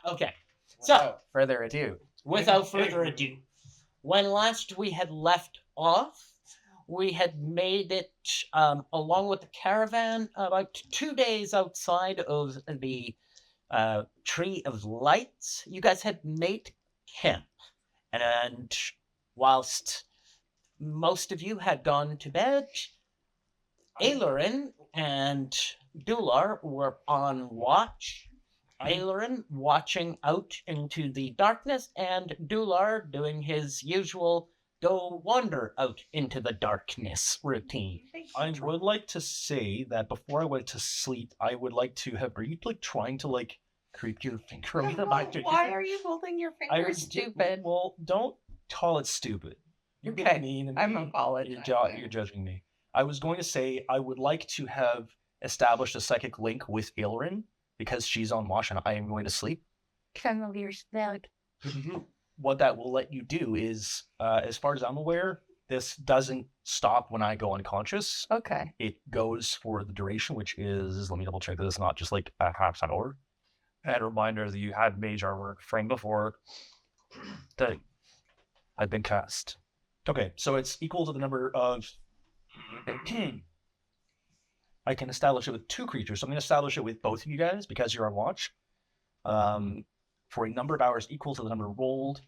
Okay. So, Without further ado, without further ado, when last we had left off, we had made it, along with the caravan, about 2 days outside of the Tree of Lights. You guys had made camp, and whilst most of you had gone to bed, Ailerin and Dular were on watch. Ailerin watching out into the darkness, and Dular doing his usual go wander out into the darkness routine. I would like to say that before I went to sleep, I would like to have. Are you like trying to like creep your finger over the mic? Why are you holding your finger stupid? Well, don't call it stupid. You're Okay, getting mean. And I'm apologizing. You're judging me. I was going to say I would like to have established a psychic link with Ailerin because she's on watch and I am going to sleep. Some of your snag. What that will let you do is, as far as I'm aware, this doesn't stop when I go unconscious. Okay. It goes for the duration, which is, let me double check that it's not just like a half an hour. And a reminder that you had mage armor frame before that had been cast. Okay, so it's equal to the number of. I can establish it with 2 creatures, so I'm going to establish it with both of you guys because you're on watch. For a number of hours equal to the number rolled,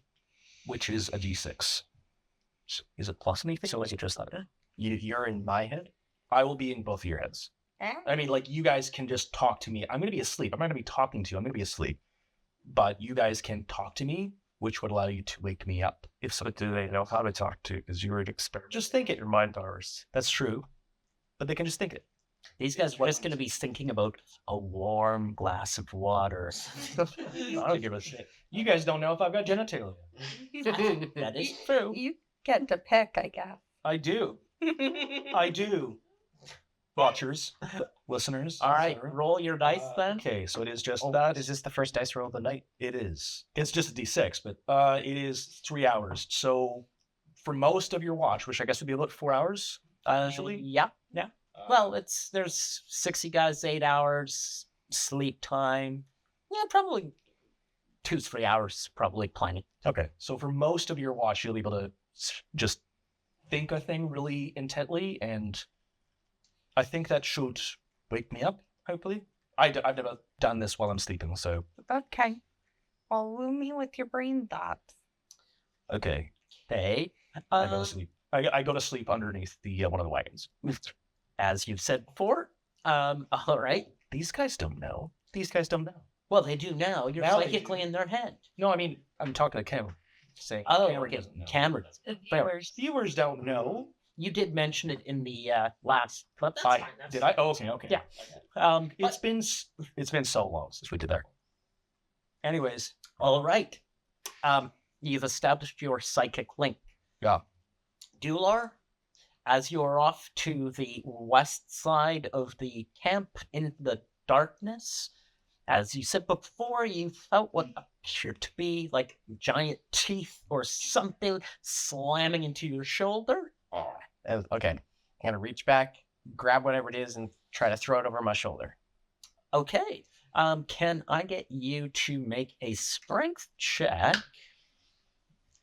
which is a d6. So is it plus anything? So is it just like you're in my head? I will be in both of your heads. I mean, like, you guys can just talk to me. I'm going to be asleep. I'm not going to be talking to you. I'm going to be asleep. But you guys can talk to me, which would allow you to wake me up. If so, do they know how to talk to? Because you were an expert. Just think it. Your mind powers. That's true. But they can just think it. These guys are just going to be thinking about a warm glass of water. I don't give a shit. You guys don't know if I've got genitalia. That is true. You get to pick, I guess. I do. I do. Watchers, listeners. All right, etc. roll your dice then. Okay, so it is just Oh, that. is this the first dice roll of the night? It is. It's just a d6, but it is 3 hours. So for most of your watch, which I guess would be about 4 hours, usually. Yeah. Well, there's 60 guys, 8 hours sleep time. Yeah, probably 2-3 hours, probably plenty. Okay, so for most of your watch, you'll be able to just think a thing really intently, and I think that should wake me up, hopefully. I've never done this while I'm sleeping, so... Okay. Well, woo me with your brain thoughts. Okay, Hey, I go to sleep. I go to sleep underneath the one of the wagons. as you've said before, all right. These guys don't know. These guys don't know. Well, they do now. You're Now they psychically in their head. No, I mean, I'm talking to camera. Saying Oh, camera okay. doesn't know. Camera. Viewers don't know. You did mention it in the last clip. Did I? Oh, okay. Yeah. It's been so long since we did that. Anyways, All right. You've established your psychic link. yeah. Dular, as you are off to the west side of the camp in the darkness, as you said before, you felt what appeared to be like giant teeth or something slamming into your shoulder. Okay. I'm gonna reach back, grab whatever it is, and try to throw it over my shoulder. Okay. Can I get you to make a strength check?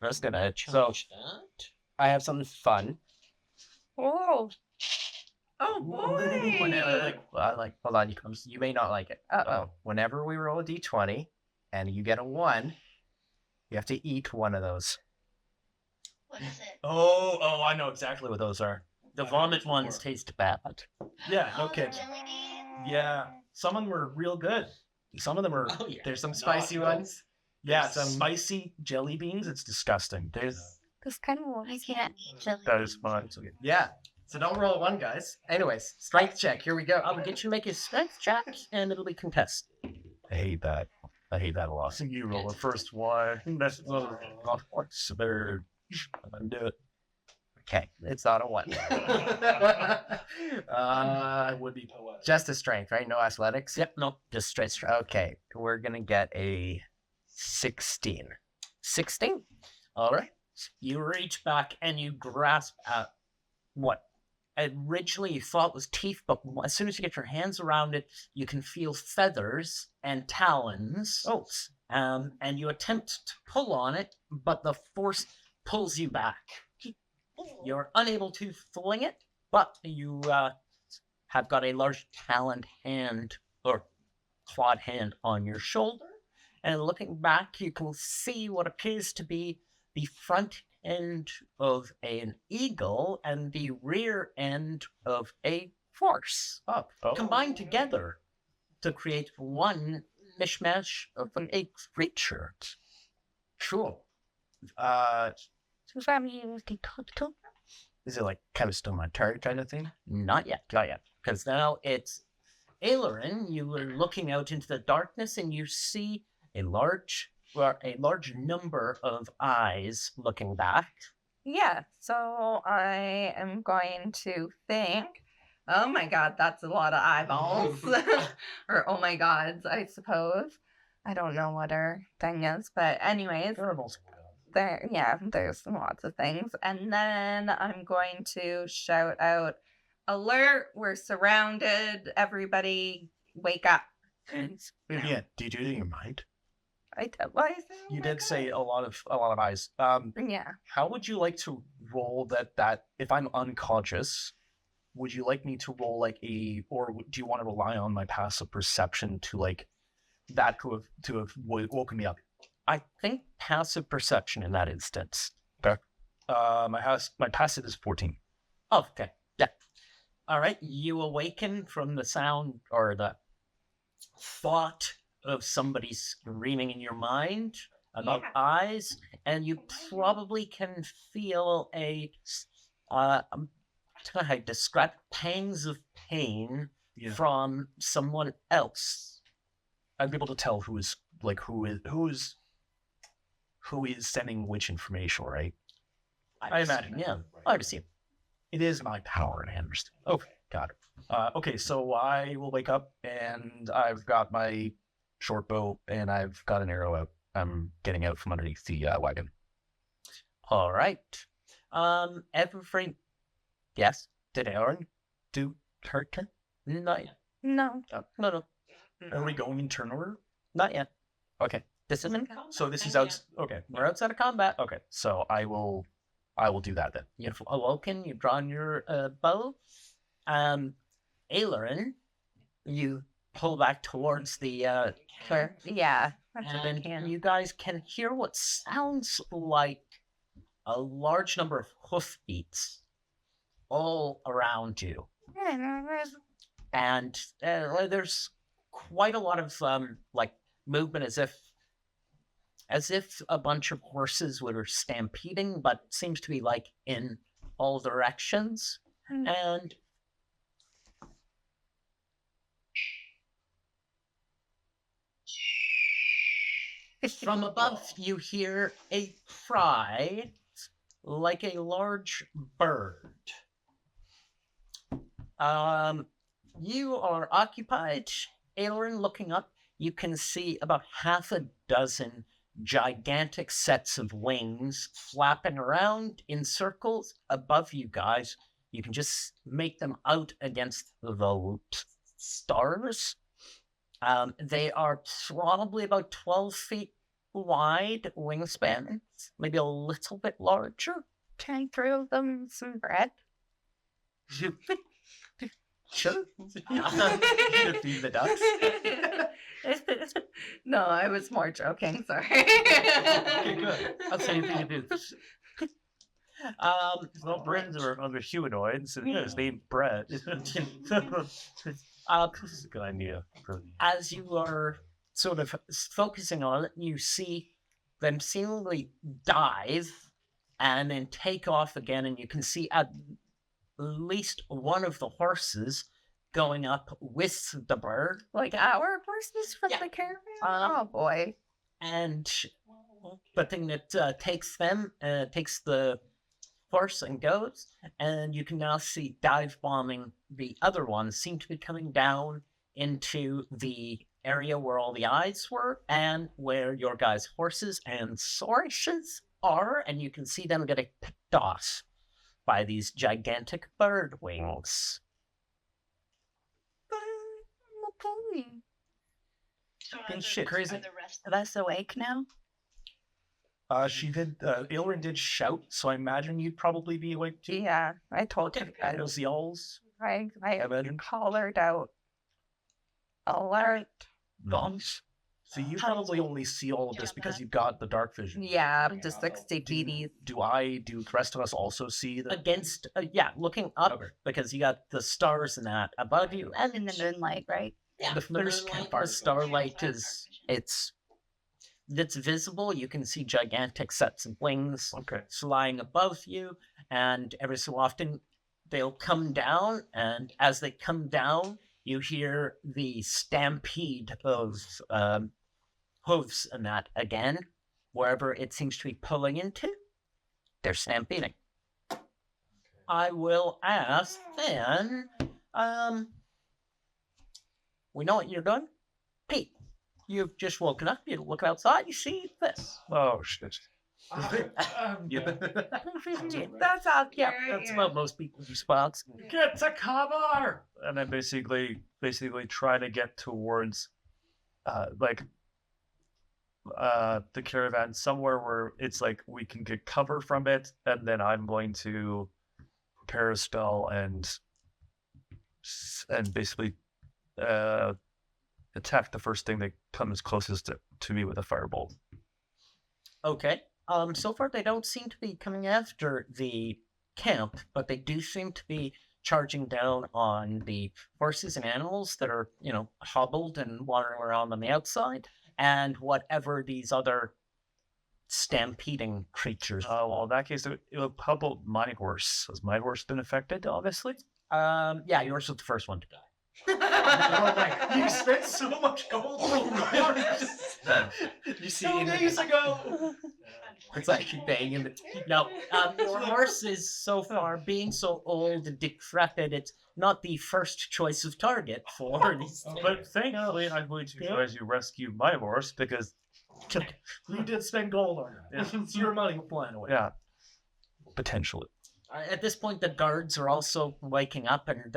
I was gonna Change that. I have something fun. Whoa. Oh, Hold on, you may not like it. Uh-oh. Whenever we roll a d20 and you get a 1, you have to eat one of those. What is it? Oh, I know exactly what those are. The vomit ones taste bad. Yeah, no Oh, the kidding. jelly beans? Yeah, some of them were real good. Some of them are. Oh, yeah. There's some spicy ones. Yeah, some spicy jelly beans. It's disgusting. There's This kind of I can't eat jelly that is fun. Yeah. So don't roll a 1, guys. Anyways, strength check. Here we go. I'll get you to make a strength check, and it'll be contested. I hate that. I hate that a lot. So you roll the first one. That's so better. Do it. Okay, it's not a 1. I would be. Just a strength, right? No athletics. Yep, no, just straight strength. Okay, we're gonna get a 16. 16. All right. You reach back and you grasp at what originally you thought was teeth, but as soon as you get your hands around it, you can feel feathers and talons. Oh, and you attempt to pull on it, but the force pulls you back. You're unable to fling it, but you have got a large taloned hand or clawed hand on your shoulder. And looking back, you can see what appears to be the front end of an eagle and the rear end of a horse, combined together to create one mishmash of a creature. Sure. Does that mean the turtle? Is it like kind of still my target kind of thing? Not yet. Not yet. Because now it's Aileron. You are looking out into the darkness and you see a large number of eyes looking back. Yeah, so I am going to think, oh my god, that's a lot of eyeballs. Or oh my gods, I suppose. I don't know what our thing is, but anyways, there's lots of things. And then I'm going to shout out, alert, we're surrounded, everybody wake up. Yeah. Do you do it in your mind? What is it? You did say a lot of eyes. Yeah. How would you like to roll that if I'm unconscious? Would you like me to roll or do you want to rely on my passive perception to have woken me up? I think passive perception in that instance. My passive is 14. Oh, okay. Yeah. All right. You awaken from the sound or the thought of somebody screaming in your mind about eyes, and you probably can feel how I describe pangs of pain from someone else. I'd be able to tell who is sending which information, right? I imagine. Yeah, I assume. It is my power, I understand. Okay, got it. Okay, so I will wake up, and I've got my short bow, and I've got an arrow out. I'm getting out from underneath the wagon. All right. Yes. Did Aaron do her turn? Not yet. No. No. Are we going in turn order? Not yet. Okay. This isn't. So this is out. Okay. We're outside of combat. Okay. So I will do that then. You've awoken. You've drawn your bow. Aileron, you pull back towards the clear. Yeah. And then you guys can hear what sounds like a large number of hoofbeats all around you. And there's quite a lot of movement, as if a bunch of horses were stampeding, but seems to be in all directions. And from above, you hear a cry like a large bird. You are occupied. Aileron, looking up, you can see about half a dozen gigantic sets of wings flapping around in circles above you guys. You can just make them out against the stars. They are probably about 12 feet wide wingspan, maybe a little bit larger. Can I throw them some bread? Sure. Feed the ducks. No, I was more joking. Sorry. Okay, good. I'll say anything to do. Well, Brits are other humanoids, and his name Brett. This is a good idea. As you are sort of focusing on it, you see them seemingly dive and then take off again, and you can see at least one of the horses going up with the bird. Like our horses from the caravan? Oh boy. And the thing that takes the horse and goes, and you can now see dive bombing the other ones seem to be coming down into the area where all the eyes were and where your guys' horses and saurishes are, and you can see them getting picked off by these gigantic bird wings. So Fucking are shit. Crazy. Are the rest Are us awake now? She did. Ilrin did shout, so I imagine you'd probably be awake too. Yeah, I told him. And those yells. I imagine. hollered out, alert. Nice. So you probably only see all of this because you've got the dark vision. Yeah, just 60 TDs. Do the rest of us also see the? Against, looking up Okay. because you got the stars and that above you, and In the moonlight, right? yeah, The the first moonlight, campfire. the starlight is it's visible. You can see gigantic sets of wings Okay. flying above you, and every so often they'll come down, and as they come down, you hear the stampede of hooves and that again. Wherever it seems to be pulling into, they're stampeding. I will ask then, we know what you're doing. Pete, you've just woken up, you look outside, you see this. Oh shit. That's accurate. Yeah, that's about most people's response. Get to cover! And then basically try to get towards, the caravan somewhere where it's like we can get cover from it, and then I'm going to prepare a spell and basically attack the first thing that comes closest to me with a firebolt. Okay. So far they don't seem to be coming after the camp, but they do seem to be charging down on the horses and animals that are, hobbled and wandering around on the outside, and whatever these other stampeding creatures. Oh, well, in that case, how about my horse? Has my horse been affected, obviously? Yeah, yours was the first one to die. You spent so much gold on You see, 2 days ago! it's like you banging it. No, your horse is so far being so old and decrepit. It's not the first choice of target for these things. But thankfully, I'm going to try to rescue my horse because You did spend gold on it. Yeah. It's your money flying away. yeah, potentially. At this point, the guards are also waking up and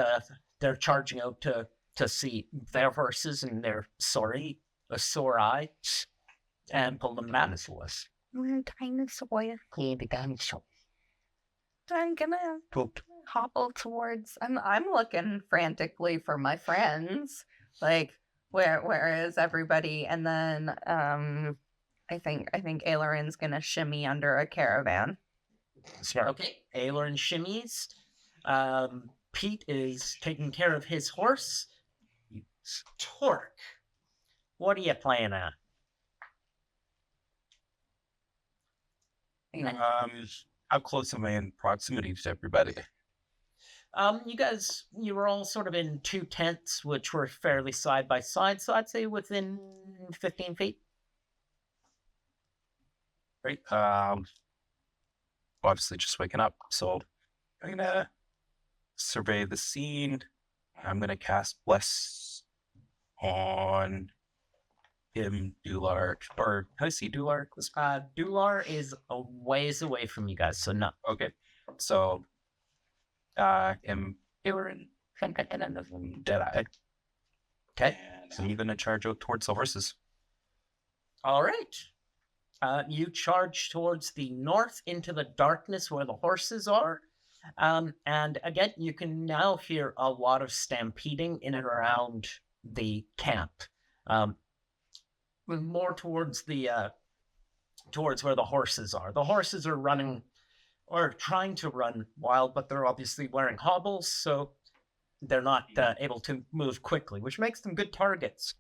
they're charging out to see their horses and their sore eyes and pull them back. We're dinosaur. Yeah, the dinosaur. I'm gonna hobble towards. I'm looking frantically for my friends. Like, where is everybody? And then I think Aileron's gonna shimmy under a caravan. Okay, Aelor and shimmies. Pete is taking care of his horse. Torque. What are you playing at? How close am I in proximity to everybody? You were all sort of in two tents, which were fairly side by side, so I'd say within 15 feet. Right. Obviously just waking up, so I'm gonna survey the scene. I'm gonna cast Bless on him, Dular, or how do you see Dular? Dular is a ways away from you guys, so no. Okay, so am Aileron and Deadeye. Okay. So I'm gonna charge out towards the horses. All right. You charge towards the north into the darkness where the horses are. And again, you can now hear a lot of stampeding in and around the camp. More towards towards where the horses are. The horses are running or trying to run wild, but they're obviously wearing hobbles, so they're not able to move quickly, which makes them good targets.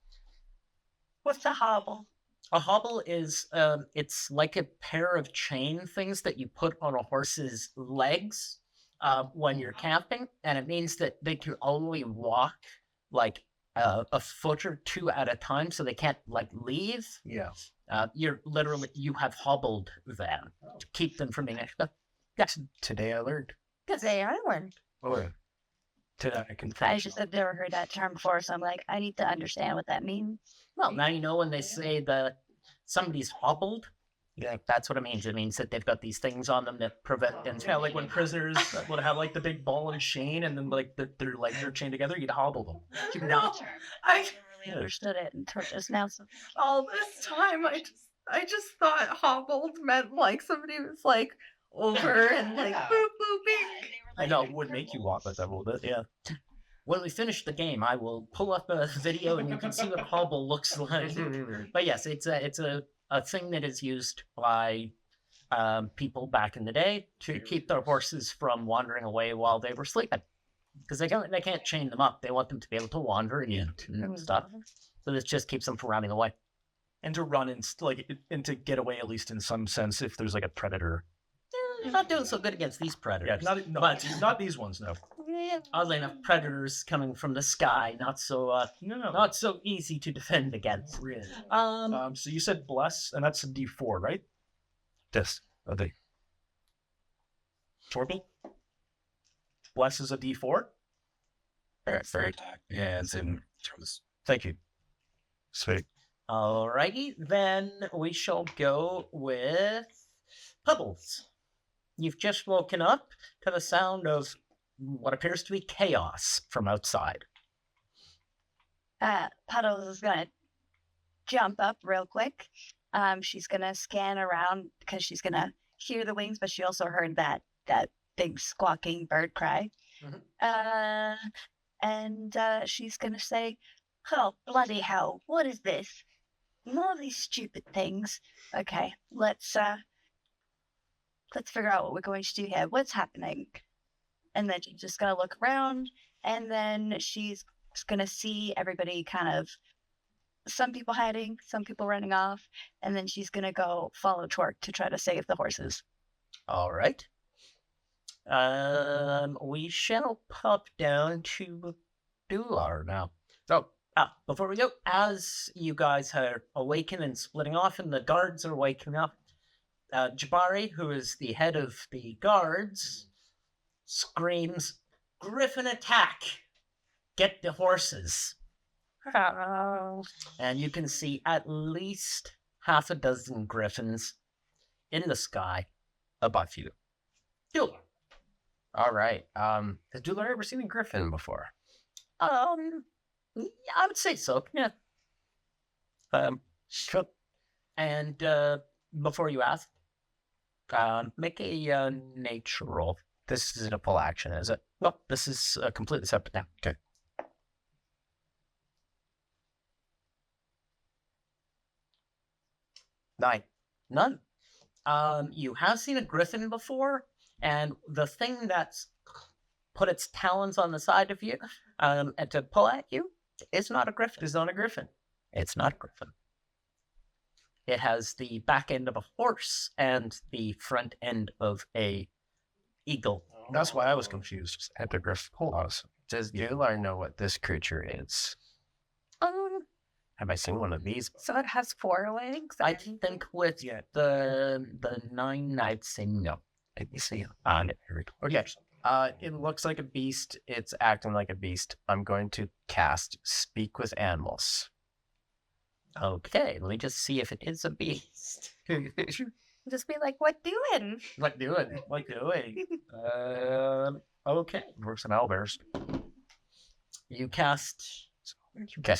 What's a hobble? A hobble is it's like a pair of chain things that you put on a horse's legs when you're camping, and it means that they can only walk like a foot or two at a time, so they can't like leave. Yeah. You have hobbled them to keep them from being. Yes, Today I learned. Today I learned. Oh, yeah. Today I can. I just have never heard that term before, so I'm like, I need to understand what that means. well, now you know when they say that somebody's hobbled. Yeah, that's what it means. It means that they've got these things on them that prevent them. Yeah, like when prisoners would have like the big ball and chain, and then like their legs are chained together, you'd hobble them. No, I really understood it until just now. So All this time, I just thought hobbled meant like somebody was like over and like Yeah. boop boop beep. I know it would make you walk like that a little bit. Yeah. When we finish the game, I will pull up a video and you can see what hobble looks like. But yes, it's a thing that is used by people back in the day to keep their horses from wandering away while they were sleeping, because they can't chain them up. They want them to be able to wander and eat and stuff. So this just keeps them from running away. And to run and to get away, at least in some sense, if there's like a predator. They're not doing so good against these predators. Yeah, but not these ones, no. oddly enough, predators coming from the sky, not so not so easy to defend against. Really. Um, So you said bless, and that's a D4, right? This. Oh, they. Torby? Bless is a D4. Very yeah, it's in terms. Thank you. Sweet. Alrighty, then we shall go with Pebbles. You've just woken up to the sound of what appears to be chaos from outside. Puddles is gonna jump up real quick. She's gonna scan around because she's gonna hear the wings, but she also heard that big squawking bird cry. And she's gonna say, "Oh bloody hell! What is this? More of these stupid things. Okay, let's figure out what we're going to do here. What's happening?" And then she's just gonna look around, and then she's gonna see everybody kind of, some people hiding, some people running off, and then she's gonna go follow Torque to try to save the horses. All right. We shall pop down to Dular now. So, before we go, as you guys are awakened and splitting off, and the guards are waking up, Jabari, who is the head of the guards, screams, "Griffin attack! Get the horses!" Oh. And you can see at least half a dozen griffins in the sky above you. Dular. All right. Has Dular ever seen a griffin before? Yeah, I would say so. Yeah. Sure. And before you ask, make a nature roll. This isn't a full action, is it? No, this is completely separate now. Okay. None. You have seen a griffin before, and the thing that's put its talons on the side of you and to pull at you is not a griffin. It's not a griffin. It's not a griffin. It has the back end of a horse and the front end of a eagle. That's why I was confused. Epigraph. Hold on. Does Dular know what this creature is? Have I seen one of these? So it has 4 legs. I think with Yeah. the 9, I'd say no. Let me see. Okay. It looks like a beast. It's acting like a beast. I'm going to cast Speak with Animals. Okay, let me just see if it is a beast. Just be like, what doing? What doing? What doing? Okay. Works in owlbears. You cast. Okay.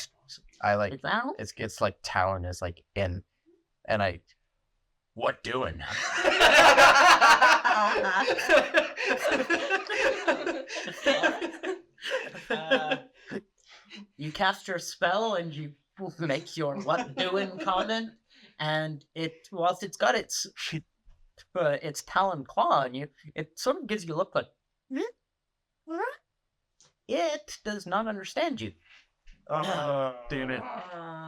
I like It's out. it's like Talon is like in, and I. What doing? You cast your spell and you make your what doing comment, and whilst it's got its talon claw on you, it sort of gives you a look like, it does not understand you. Damn it.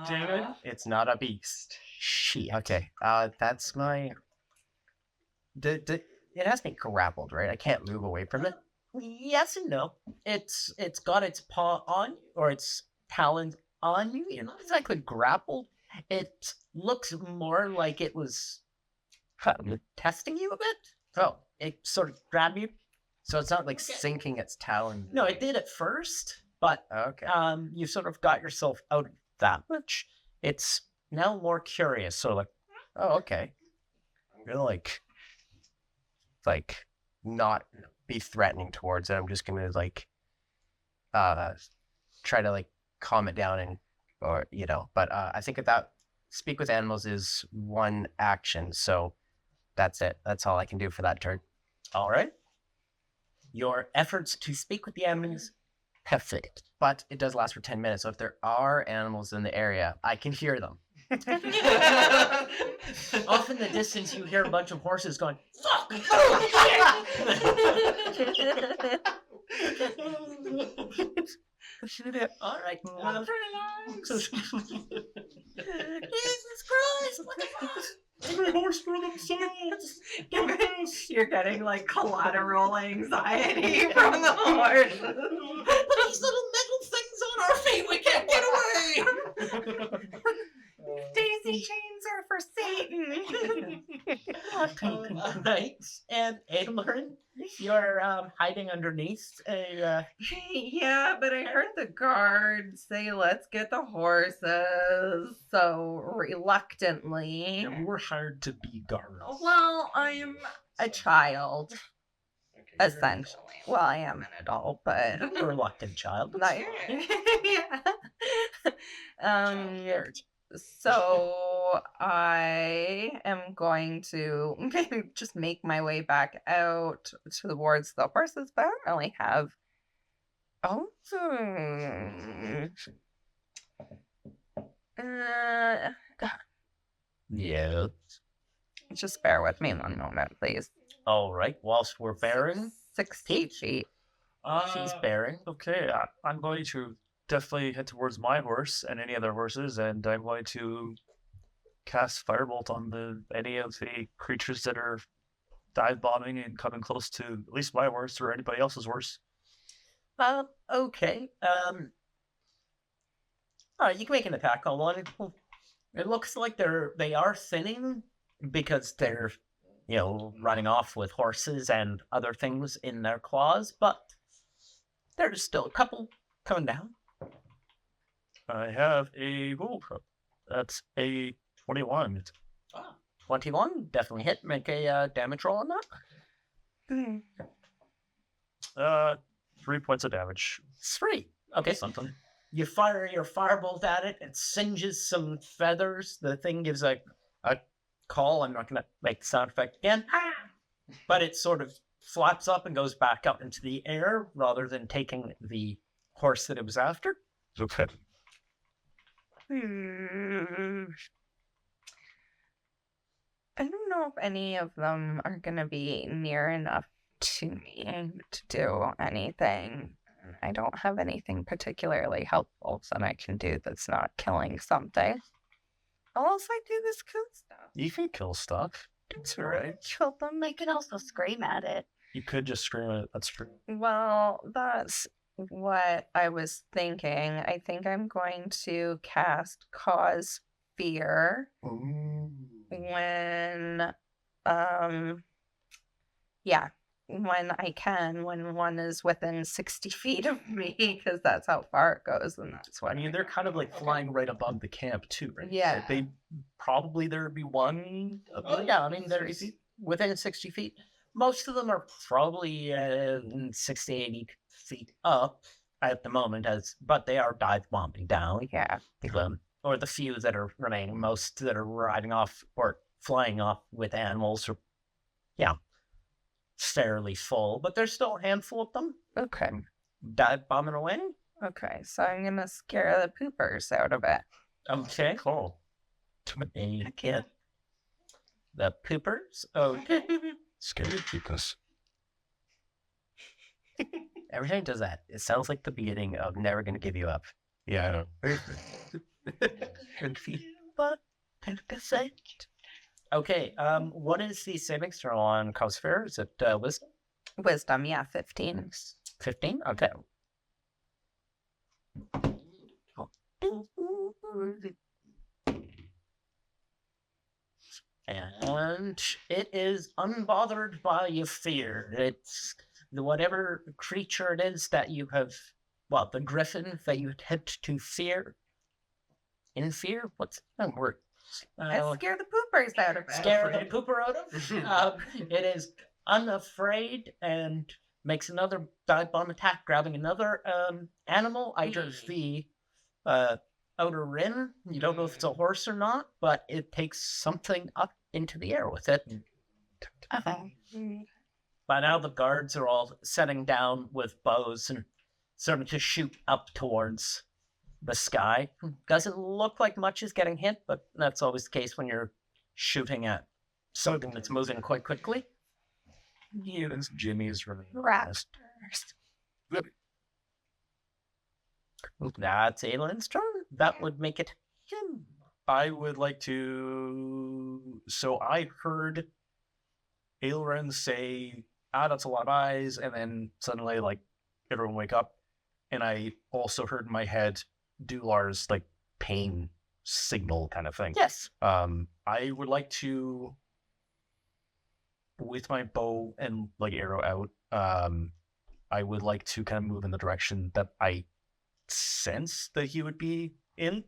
Damn it. It's not a beast. Shit. Okay. That's my. It has me grappled, right? I can't move away from it. Yes and no. It's got its paw on you, or its talons on you. You're not exactly grappled. It looks more like it was testing you a bit. Oh, It sort of grabbed you. so it's not like sinking its talon. No, it did at first, but Okay. you sort of got yourself out of that much. It's now more curious. So like, Oh, okay. I'm gonna like not be threatening towards it. I'm just gonna try to like calm it down and or but I think that speak with animals is one action, so that's it. That's all I can do for that turn. All right. Your efforts to speak with the animals have failed. But it does last for 10 minutes, so if there are animals in the area, I can hear them. Off in the distance, you hear a bunch of horses going, "Fuck! All right. Jesus Christ! What the fuck? Every horse for themselves. You're getting like collateral anxiety from the horse. These little metal things on our feet, we can't get away! Daisy chains are for Satan. All right. And Adelern, you're hiding underneath a. Yeah, but I heard the guards say, "Let's get the horses." So reluctantly. Yeah, we were hired to be guards. Well, I'm a child, essentially. Well, I am an adult, but reluctant child. not. Yeah. So I am going to maybe just make my way back out towards the horses, but I don't really have. Oh. Yeah. Just bear with me one moment, please. All right. Whilst we're bearing, 60 feet. she's bearing. Okay, I'm going to definitely head towards my horse and any other horses, and I'm going to cast Firebolt on any of the creatures that are dive bombing and coming close to at least my horse or anybody else's horse. Okay. All right, you can make an attack on one. It looks like they are thinning because they're, running off with horses and other things in their claws, but there's still a couple coming down. I have that's a 21. 21, definitely hit. Make a damage roll on that. 3 points of damage. 3. Okay. Something. You fire your firebolt at it, it singes some feathers. The thing gives a call. I'm not going to make the sound effect again. But it sort of flaps up and goes back up into the air rather than taking the horse that it was after. Okay. I don't know if any of them are going to be near enough to me to do anything. I don't have anything particularly helpful that I can do that's not killing something. Unless I do this cool stuff. You can kill stuff. It's alright. Kill them. They can also scream at it. You could just scream it. That's true. Well, that's what I was thinking. I think I'm going to cast Cause Fear when when I can, when one is within 60 feet of me, because that's how far it goes, and that's what I mean, they're kind of like flying right above the camp too, right? Yeah. They probably there'd be one. Yeah, I mean, they're within 60 feet. Most of them are probably 60, 80 feet up at the moment, but they are dive bombing down. Yeah. Or the few that are remaining. Most that are riding off or flying off with animals are, fairly full, but there's still a handful of them Okay. dive bombing away. Okay, so I'm gonna scare the poopers out of it. Okay, cool. Okay. The poopers. Okay. Scary because Every time it does that, it sounds like the beginning of Never Gonna Give You Up. yeah, I But say Okay. What is the saving throw on Cosfair? Is it wisdom? Wisdom, yeah, 15. 15? Okay. And it is unbothered by your fear. It's whatever creature it is that you have, the griffin that you had to fear. In fear? What's that word? I scare the poopers out of it. Scare the pooper out of. It is unafraid and makes another dive bomb attack, grabbing another animal, either the outer rim. You don't know if it's a horse or not, but it takes something up into the air with it. Okay. By now, the guards are all setting down with bows and starting to shoot up towards the sky. Doesn't look like much is getting hit, but that's always the case when you're shooting at something that's moving quite quickly. Yeah, that's Jimmy's really Raptors. That's Aylin's turn. That would make it him. I would like to. So I heard Aelren say, that's a lot of eyes, and then suddenly, like, everyone wake up. And I also heard in my head Dular's, like, pain signal kind of thing. Yes. I would like to, with my bow and, like, arrow out, I would like to kind of move in the direction that I sense that he would be in.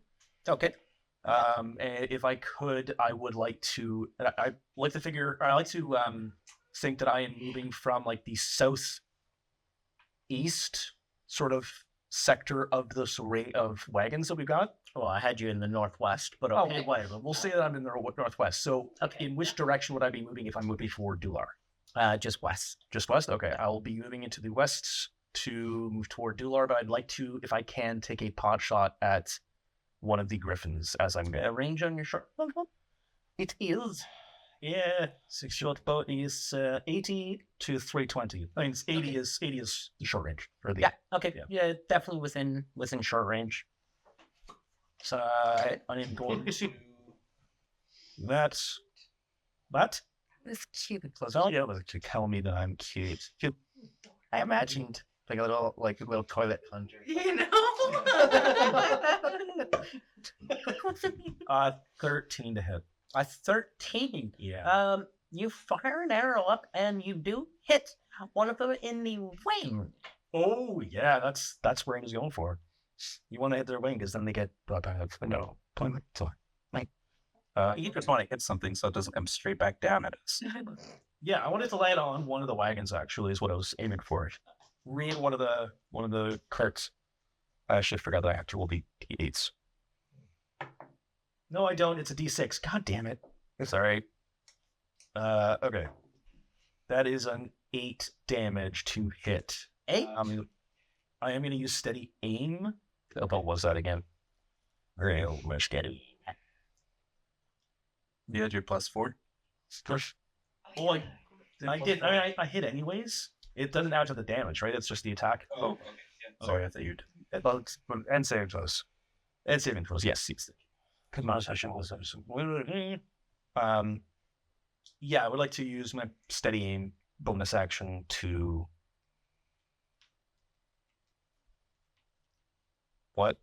Okay. And if I could, I would like to. I like to figure. I like to think that I am moving from like the southeast sort of sector of this array of wagons that we've got. Well, I had you in the northwest, but Oh, okay. whatever. We'll say that I'm in the northwest. So, in which direction would I be moving if I'm moving for Dular? Just west. Just west. Okay, I'll be moving into the west to move toward Dular, but I'd like to, if I can, take a pot shot at one of the griffins as I'm going. Range on your short bow? It is. Yeah, 6 short bow is 80 to 320. I mean, 80 is the short range for the. Yeah. Okay. Yeah. Yeah, definitely within short range. So I am going to. That's. This cute. Zalia was to tell me that I'm cute. I imagined like a little toilet plunger. You know? 13 to hit. A 13. Yeah. You fire an arrow up and you do hit one of them in the wing. Oh yeah, that's where he's going for. You want to hit their wing because then they get brought back. No, point. So, You just want to hit something so it doesn't come straight back down at us. yeah, I wanted to land on one of the wagons. Actually, is what I was aiming for. Read one of the carts. I actually forgot that I have to roll the d8s. No, I don't. It's a d6. God damn it. It's all right. Okay. That is an 8 damage to hit. 8? I am going to use steady aim. What was that again? Real steady. You had your +4. Well, I did. I mean, I hit anyways. It doesn't add to the damage, right? It's just the attack. Oh, okay. Yeah. Sorry, I thought you'd. And saving throws. And saving throws, yes. Yeah, I would like to use my steady aim bonus action to. What?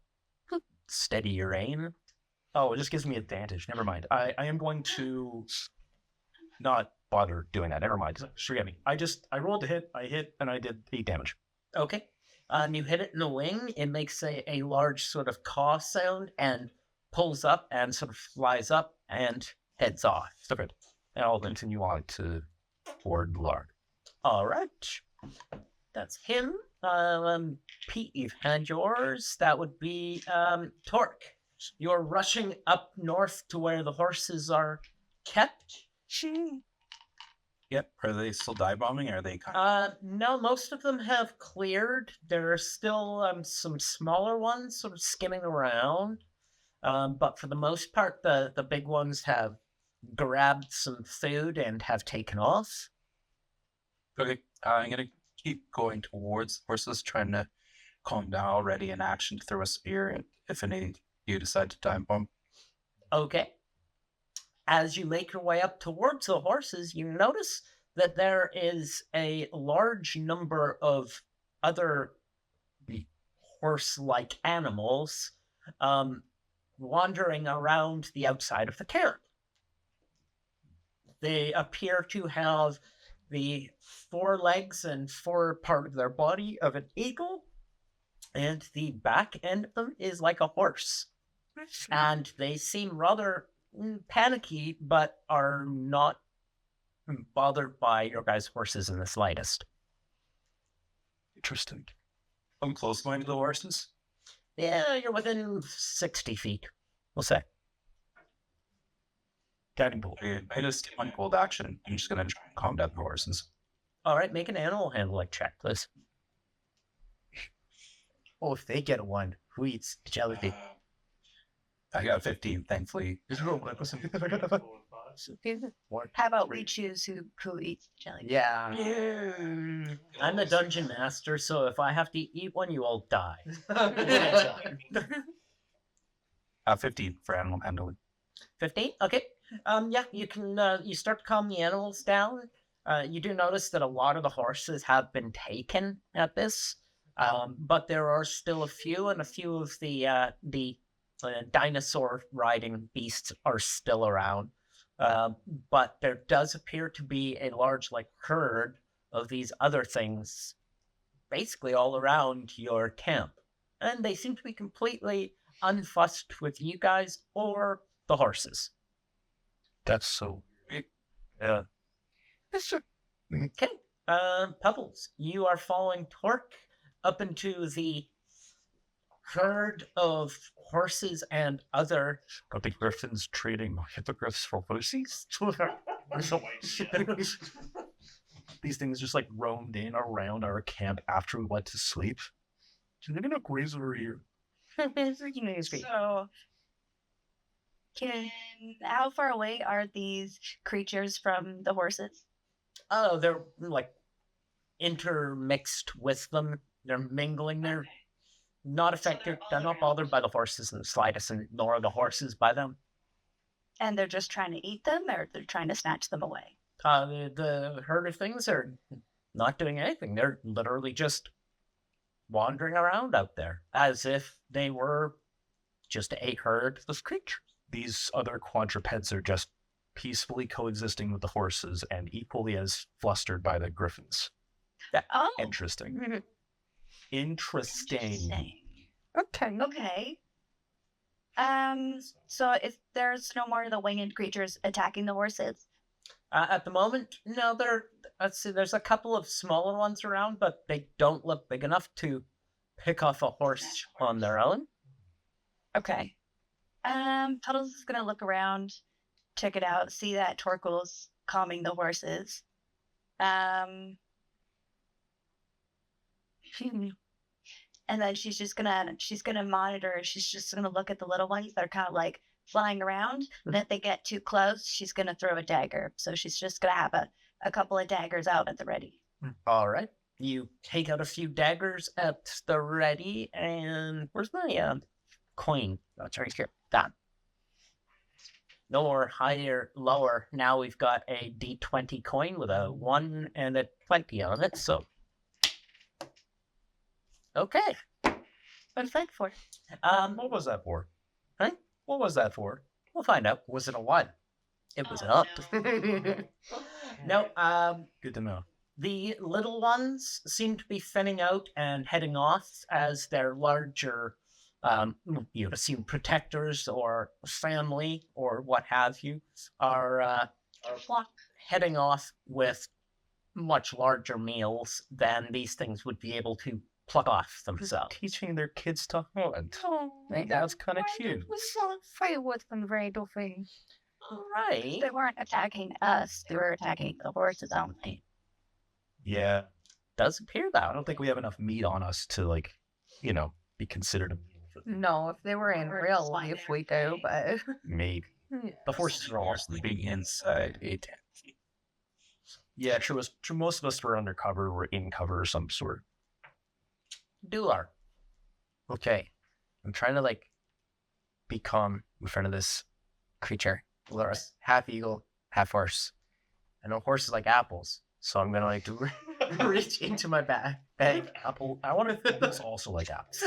Steady your aim. Oh, it just gives me advantage. Never mind. I am going to not bother doing that. Never mind. Just forget me. I rolled to hit, I hit, and I did 8 damage. Okay. You hit it in the wing. It makes a large sort of caw sound and pulls up and sort of flies up and heads off. Okay. And I'll continue on to toward Lard. All right. That's him. Pete, you've had yours. That would be Torque. You're rushing up north to where the horses are kept. Yep. Are they still dive bombing? Or are they kind of... No, most of them have cleared. There are still some smaller ones sort of skimming around. But for the most part, the big ones have grabbed some food and have taken off. Okay. I'm gonna keep going towards horses, trying to calm down, already in action to throw a spear, and if any you decide to dive bomb. Okay. As you make your way up towards the horses, you notice that there is a large number of other horse-like animals wandering around the outside of the camp. They appear to have the forelegs and fore part of their body of an eagle, and the back end of them is like a horse. And they seem rather panicky, but are not bothered by your guys' horses in the slightest. Interesting. I'm close going to the horses. Yeah, you're within 60 feet, we'll say. Guiding bolt. I just get one cold action. I'm just gonna try and calm down the horses. All right, make an animal handling check, please. Oh, if they get a 1, who eats jelly? I got 15, thankfully. How about we choose who eats jelly? Yeah. I'm the dungeon master, so if I have to eat one, you all die. 15 for animal handling. 15? Okay. Yeah, you can, you start to calm the animals down. You do notice that a lot of the horses have been taken at this, but there are still a few, and a few of the dinosaur riding beasts are still around. But there does appear to be a large, like, herd of these other things basically all around your camp. And they seem to be completely unfussed with you guys or the horses. That's so weird. Yeah. Okay. Pebbles, you are following Torque up into the herd of horses and other. Got the griffins trading hippogriffs for pussies. These things just like roamed in around our camp after we went to sleep. They're gonna graze over here. So, how far away are these creatures from the horses? Oh, they're like intermixed with them. They're mingling. They're not affected. They're not bothered by the horses in the slightest, and nor are the horses by them. And they're just trying to eat them, or they're trying to snatch them away? The herd of things are not doing anything. They're literally just wandering around out there as if they were just a herd of creatures. These other quadrupeds are just peacefully coexisting with the horses and equally as flustered by the griffins. Oh, Interesting. Interesting. okay. So if there's no more of the winged creatures attacking the horses, At the moment, no, let's see, there's a couple of smaller ones around, but they don't look big enough to pick off a horse on their own. okay. Puddles is gonna look around, check it out, see that Torkel's calming the horses. And then she's gonna monitor. She's just gonna look at the little ones that are kind of like flying around. And if they get too close, she's gonna throw a dagger. So she's just gonna have a couple of daggers out at the ready. All right. You take out a few daggers at the ready, and where's my coin? Oh, it's right here. Done. No more higher, lower. Now we've got a D20 coin with a 1 and a 20 on it, so. Okay. What's that for? What was that for? Huh? What was that for? We'll find out. Was it a 1? It was up. No, Good to know. the little ones seem to be thinning out and heading off as their larger, you assume protectors or family or what have you are heading off with much larger meals than these things would be able to pluck off themselves. Teaching their kids to hunt. Oh, That's kind of cute. We saw fight with them very dolphin. Right. They weren't attacking us. They were attacking the horses only. Yeah. Does appear that I don't think we have enough meat on us to, like, be considered a meal. No, if they were in real life, we do, but Maybe. the horses are all Sleeping inside a tent. Yeah, true. Most of us were undercover. We're in cover of some sort. Dular. Okay. I'm trying to, be calm in front of this creature. Laura, half eagle, half horse. I know horses like apples, so I'm gonna, reach into my bag. Apple. I want to. It's also like apples.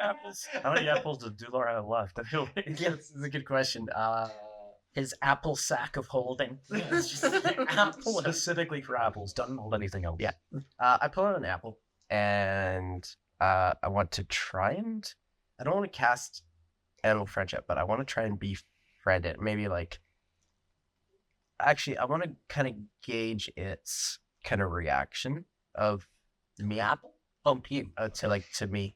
Apples. How many apples does Dular have left? I feel like. Yes, this is a good question. His apple sack of holding. It's just an apple. Specifically for apples, doesn't hold anything else. Yeah. I pull out an apple, and I want to try and. I don't want to cast animal friendship, but I want to try and befriend it. Maybe Actually, I want to kind of gauge its kind of reaction of me. Apple? Oh, to you. To me.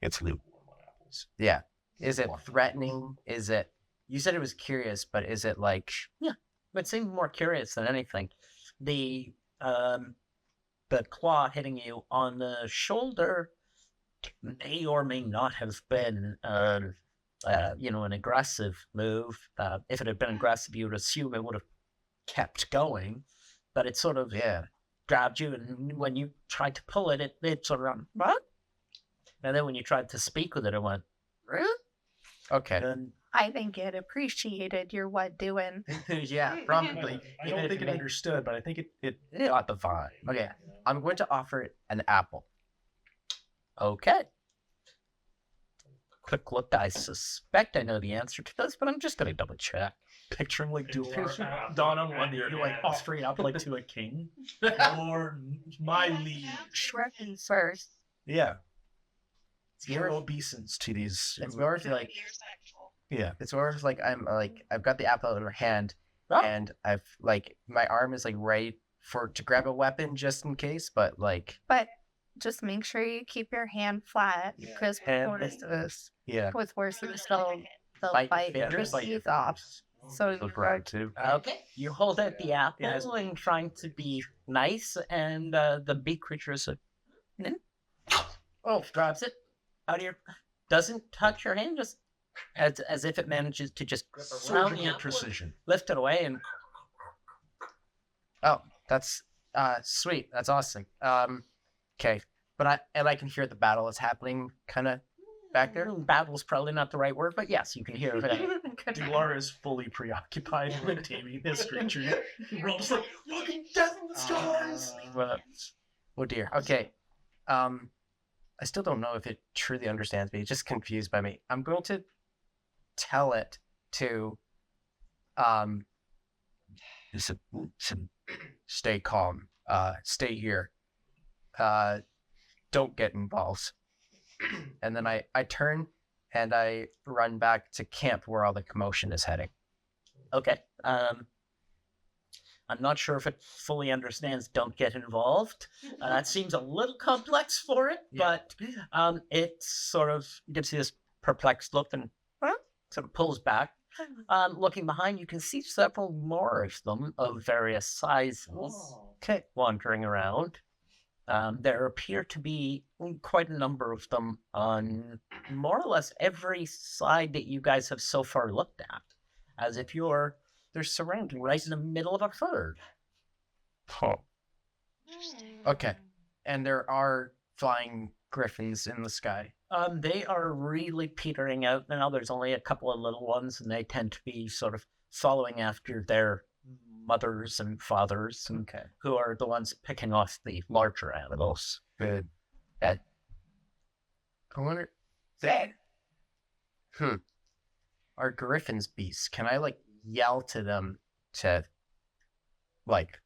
It's lukewarm apples. Yeah. Is it threatening? Is it? You said it was curious, but is it like? It seemed more curious than anything. The claw hitting you on the shoulder may or may not have been an aggressive move. If it had been aggressive, you would assume it would have kept going, but it sort of grabbed you, and when you tried to pull it, it sort of went, what? And then when you tried to speak with it, it went, really? Okay. And I think it appreciated your what doing. Yeah, probably. I don't think it understood, but I think it got the vibe. Okay. I'm going to offer it an apple. okay. Quick look, I suspect I know the answer to this, but I'm just going to double check. Picturing like Dawn on one ear, like offering up like to a king. Or my liege. Griffins first. Yeah. Your- Zero obeisance to these. It's more of like Yeah. it's more of like I've got the apple in my hand, Oh. and I've like my arm is like ready to grab a weapon just in case, but like But just make sure you keep your hand flat Yeah. because Hand what's worse, Yeah. what's worse is they'll Bite bite your your fingers. teeth off. So Those you're brown too. Okay. You hold out the apple Yes. and trying to be nice, and the big creature is like, grabs it out of your, doesn't touch your hand, just as if it manages to just round the Surgical apple, precision. lift it away, and that's sweet. That's awesome. Okay, but I can hear the battle is happening kind of back there. Battle's probably not the right word, but yes, you can hear it. Dular is fully preoccupied with taming this creature. We're all just like, fucking death in the stars! Oh dear. Okay. I still don't know if it truly understands me. It's just confused by me. I'm going to tell it to stay calm. Stay here. Don't get involved. And then I turn and I run back to camp where all the commotion is heading. Okay. I'm not sure if it fully understands don't get involved. That seems a little complex for it, but it sort of gives you this perplexed look and sort of pulls back. Looking behind, you can see several more of them of various sizes wandering around. There appear to be quite a number of them on more or less every side that you guys have so far looked at, as if they're surrounded right in the middle of a herd. Oh. Okay. And there are flying griffins in the sky. They are really petering out now. There's only a couple of little ones, and they tend to be sort of following after their mothers and fathers, and who are the ones picking off the larger animals. Good. I wonder. That. Are griffins beasts? Can I like yell to them to like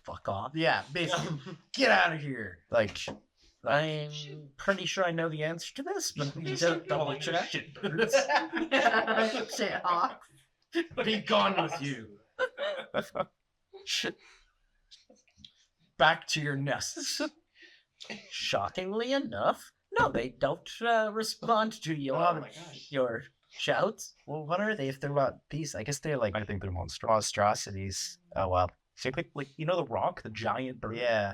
Fuck off. yeah, basically get out of here. Like I'm pretty sure I know the answer to this, but you don't double check. Shit off. Be gone with you. back to your nests. Shockingly enough, no, they don't respond to your shouts. Well, what are they if they're not beasts? I guess they're like I think they're monstrosities. monstrosities. Oh well. Like you know the rock, the giant bird. Yeah.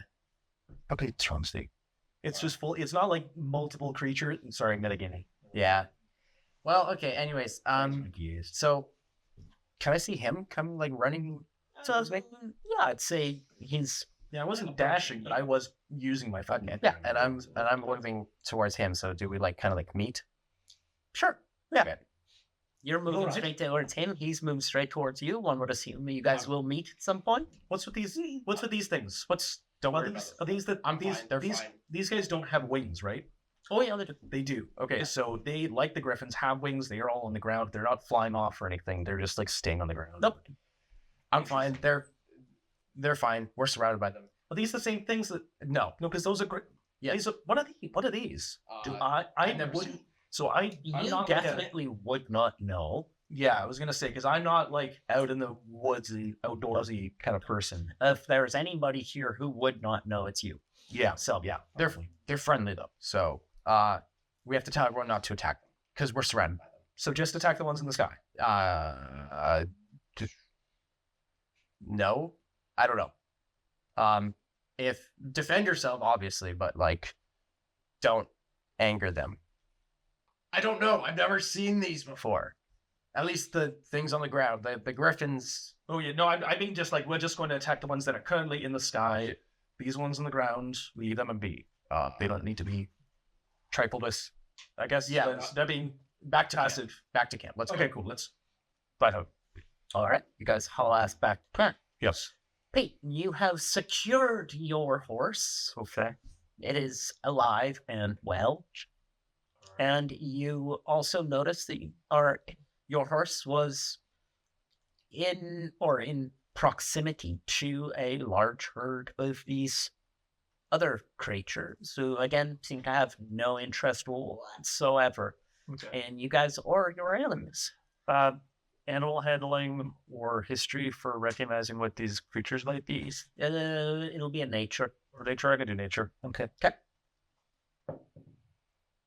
Okay, drumstick. It's just full. It's not like multiple creatures. Sorry, metagaming. Yeah. Well, okay, anyways, Yes. so can I see him come like running? So I was making, I'd say he's Yeah, I wasn't dashing, but I was using my fucking. Yeah, and I'm moving towards him, so do we like kind of like meet? sure. Yeah. Okay. You're moving Alright. straight towards him. He's moving straight towards you. One would assume you guys will meet at some point. What's with these? What's with these things? What's Don't are worry these? about Are these the? I'm these, fine, they're these, fine. These guys don't have wings, right? Oh yeah, they do. They do. Okay, so they, like the griffins, have wings. They are all on the ground. They're not flying off or anything. They're just like staying on the ground. Nope. I'm fine. They're fine. We're surrounded by them. Are these the same things that? No, because those are. Yeah. These are, what are these? What are these? Do I I've never wouldn't. seen- So I'm You not like a- definitely would not know. yeah, I was gonna say because I'm not like out in the woodsy, outdoorsy kind of person. If there's anybody here who would not know, it's you. Yeah. So Yeah. They're friendly though. So We have to tell everyone not to attack them because we're surrounded by them. So just attack the ones in the sky. No, I don't know. If defend yourself, obviously, but like, don't anger them. I don't know. I've never seen these before. At least the things on the ground. The griffins. Oh yeah, no, I mean just like we're just going to attack the ones that are currently in the sky. These ones on the ground, leave them and be. They don't need to be trifled with. I guess. Yeah, they're being back to passive, back to camp. Let's Okay, go. cool. Let's. Bye, hope. All right, you guys haul ass back. Yes. Pete, you have secured your horse. Okay. It is alive and well. And you also notice that your horse was in proximity to a large herd of these other creatures who, again, seem to have no interest whatsoever Okay. in you guys or your enemies. Animal handling or history for recognizing what these creatures might be. It'll be in nature. Or nature, I can do nature. Okay.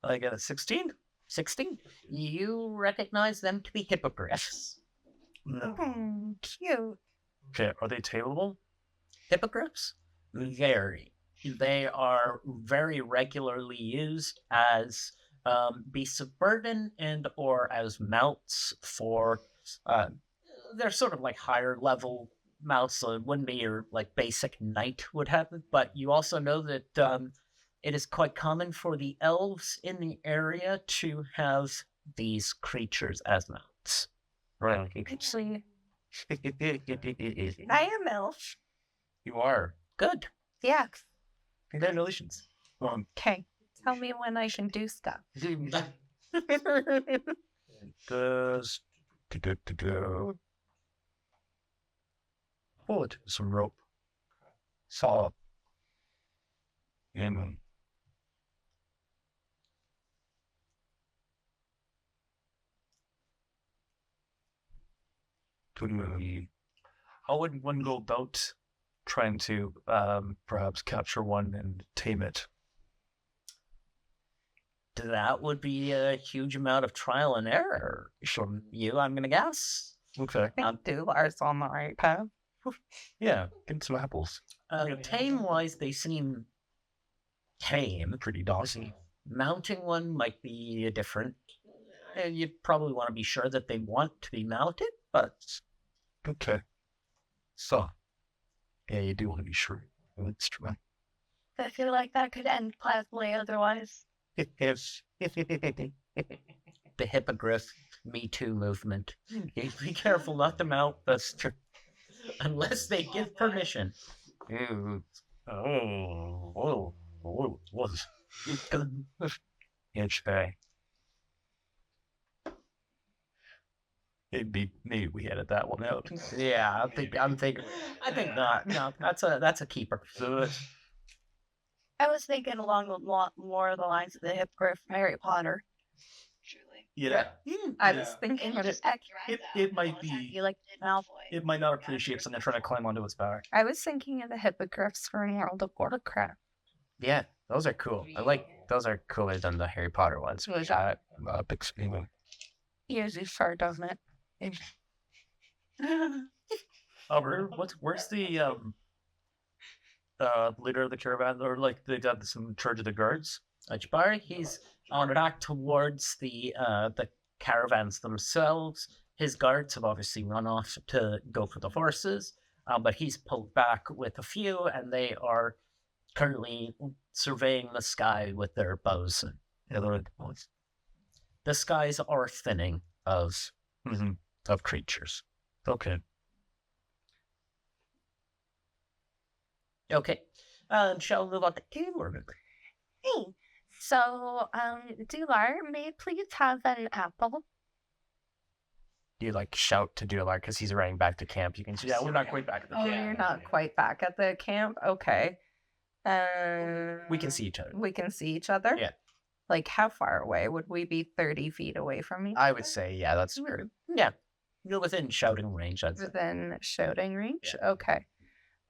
I get a 16. 16. You recognize them to be hippogriffs. Cute. Okay, are they tameable? Hippogriffs? Very. They are very regularly used as beasts of burden and or as mounts for they're sort of like higher level mounts, so it wouldn't be your like basic knight would have it, but you also know that it is quite common for the elves in the area to have these creatures as mounts. Right. Actually, I am elf. You are. Good. Yeah. Congratulations. Okay. Tell me when I can do stuff. Does pull it some rope. Saw and how would one go about trying to perhaps capture one and tame it? That would be a huge amount of trial and error from you, I'm going to guess. Okay. I think Dular's on the right path. Yeah, get some apples. Tame-wise, they seem tame. Pretty docile. Mounting one might be different. And you'd probably want to be sure that they want to be mounted, but Okay. So, yeah, you do want to be sure. That's true. I feel like that could end pleasantly otherwise. the hippogriff Me Too movement. Be careful not to mount us unless they give permission. Oh, whoa. Okay. Maybe we edit that one out. Yeah, I think not. No, that's a keeper. I was thinking along more of the lines of the hippogriff from Harry Potter. Truly. Yeah. I was thinking of it. It might be. You like Malfoy? It might not appreciate someone trying to climb onto its back. I was thinking of the hippogriffs from World of Warcraft. Yeah, those are cool. Those are cooler than the Harry Potter ones. Big screaming. Usually fur, doesn't it? Where's the leader of the caravan, or like they got some in charge of the guards? Ajbar, he's on back towards the caravans themselves. His guards have obviously run off to go for the horses, but he's pulled back with a few, and they are currently surveying the sky with their bows. The skies are thinning of creatures. Okay. Okay, shall we move on to Taylor? Hey, so, Dular, may I please have an apple? You like shout to Dular because he's running back to camp. You can see. Yeah, we're not quite back at the Oh, camp. you're not quite back at the camp? Okay. We can see each other. We can see each other? Yeah. Like, how far away? Would we be 30 feet away from each I would say, yeah, that's weird. Yeah, you're within shouting range. I'd say. Within shouting range? Okay.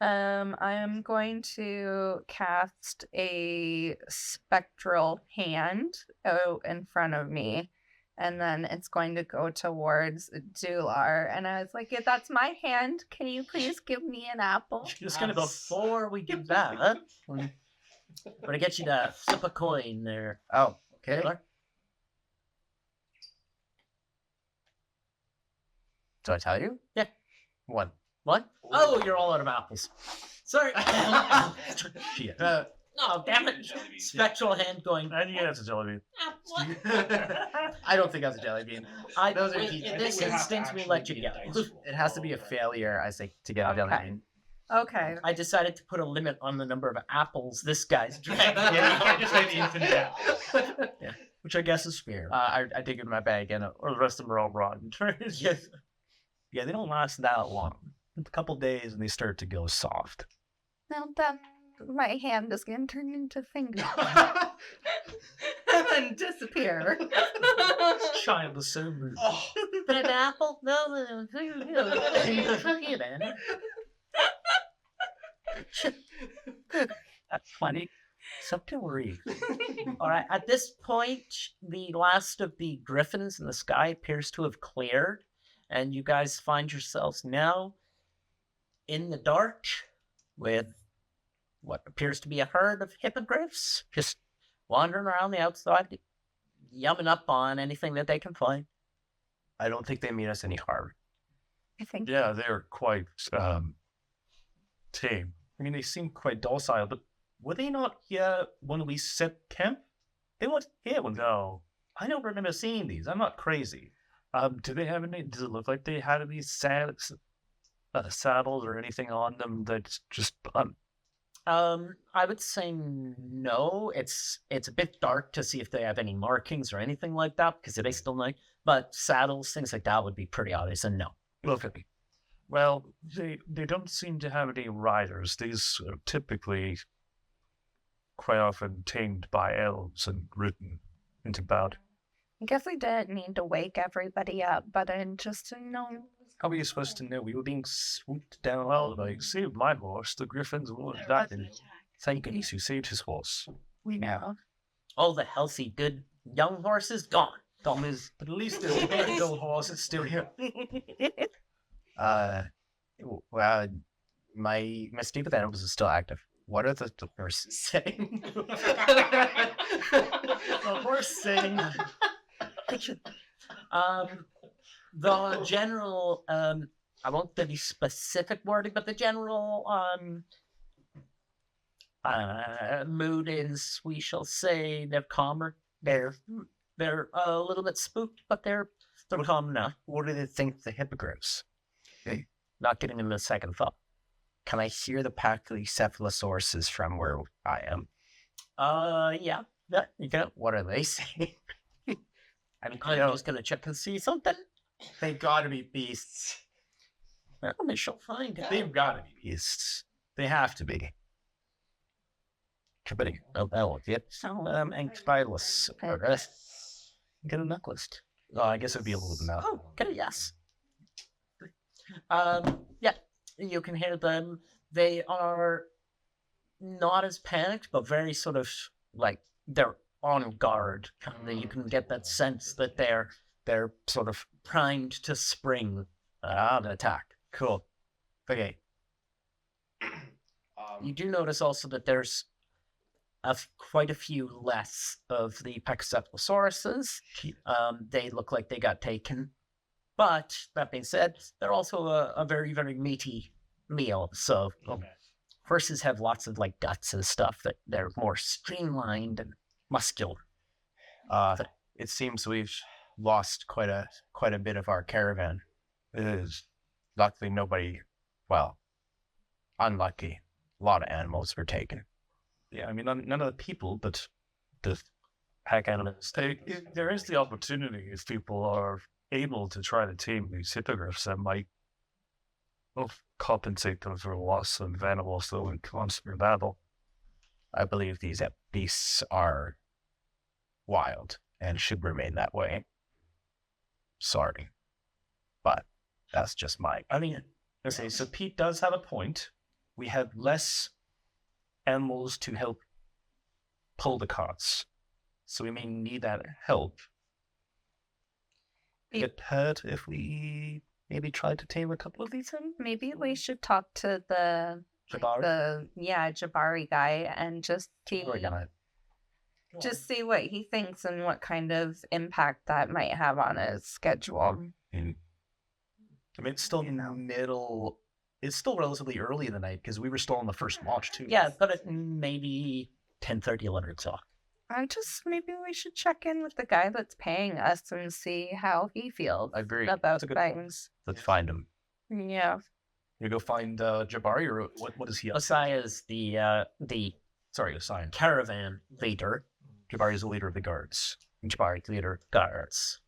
I am going to cast a spectral hand out in front of me, and then it's going to go towards Dular. And I was like, yeah, that's my hand. Can you please give me an apple? Just gonna before we do that, I'm gonna get you to flip a coin there. Oh, okay. Taylor. Do I tell you? Yeah. One. What? Oh, you're all out of apples. Sorry. Shit. No, damn it. Spectral hand going. And yeah, it's a jelly bean. I don't think that's a jelly bean. Those are In this instance, we let you go. It has to be a failure, I think, to get a jelly Okay. bean. Okay. I decided to put a limit on the number of apples this guy's drank. Yeah, you can't just say the infinite apples. Which I guess is fair. I dig it in my bag and Or the rest of them are all rotten. Yeah, they don't last that long. A couple days and they start to go soft. Now then, my hand is going to turn into finger. And then disappear. Child is so rude. But an apple? No. That's funny. Something worrying. All right. At this point, the last of the griffins in the sky appears to have cleared, and you guys find yourselves now in the dark with what appears to be a herd of hippogriffs just wandering around the outside, yumming up on anything that they can find. I don't think they mean us any harm. I think. Yeah, they're quite tame. I mean, they seem quite docile, but were they not here when we set camp? They weren't here when. No, I don't remember seeing these. I'm not crazy. Do they have any? Does it look like they had any saddles or anything on them that's just I would say no. It's a bit dark to see if they have any markings or anything like that because it is still night. But saddles, things like that would be pretty obvious. And no, Look at me. Well, they don't seem to have any riders. These are typically quite often tamed by elves and ridden into battle. I guess we didn't need to wake everybody up, but just to know. How were you supposed to know? We were being swooped down. Well, I saved my horse. The griffins were that. Thank goodness you saved his horse. We know. all the healthy, good young horses gone. Problem is, but at least the big old horse is still here. Well, my Stupid Animals is still active. What are the horses saying? The horse saying. The general, I won't give you specific wording, but the general mood is, we shall say, they're calmer. They're a little bit spooked, but they're calm now. What do they think the hippogriffs? Not getting into a second thought. Can I hear the pack of cephalosauruses from where I am? Yeah, you can. What are they saying? I'm just gonna check and see something. They gotta be beasts. Well, we shall find out. They've gotta be beasts. They have to be. But oh, yep. So anxious. Get a necklace. Oh, I guess it'd be a little now. Oh, get a yes. Yeah, you can hear them. They are not as panicked, but very sort of like they're on guard. Kind of, you can get that sense that they're sort of primed to spring an attack. Cool. Okay. You do notice also that there's quite a few less of the Pachycephalosauruses. They look like they got taken. But, that being said, they're also a very, very meaty meal. So, horses have lots of, like, guts and stuff that they're more streamlined and muscular. It seems we've lost quite a bit of our caravan. It is. Luckily, unlucky. A lot of animals were taken. Yeah, I mean, none of the people, but the pack animals. There is the opportunity if people are able to try to tame these hippogriffs that might compensate them for the loss of animals though in constant battle. I believe these beasts are wild and should remain that way. Sorry, but that's just my. I mean, okay, so Pete does have a point. we have less animals to help pull the carts. So we may need that help. Be- Get hurt if we maybe try to tame a couple of these animals? Maybe we should talk to the Jabari? Jabari guy and just see Or not? just see what he thinks and what kind of impact that might have on his schedule. I mean, it's still middle. It's still relatively early in the night because we were still on the first watch too. Yeah, but it maybe 10:30, 11 o'clock. Maybe we should check in with the guy that's paying us and see how he feels I agree. about That's a good point. things. Let's find him. Yeah. You go find Jabari, or what is he up to? Osai is the Sorry, Osai. caravan leader. Jabari is the leader of the guards. Jabari leader guards.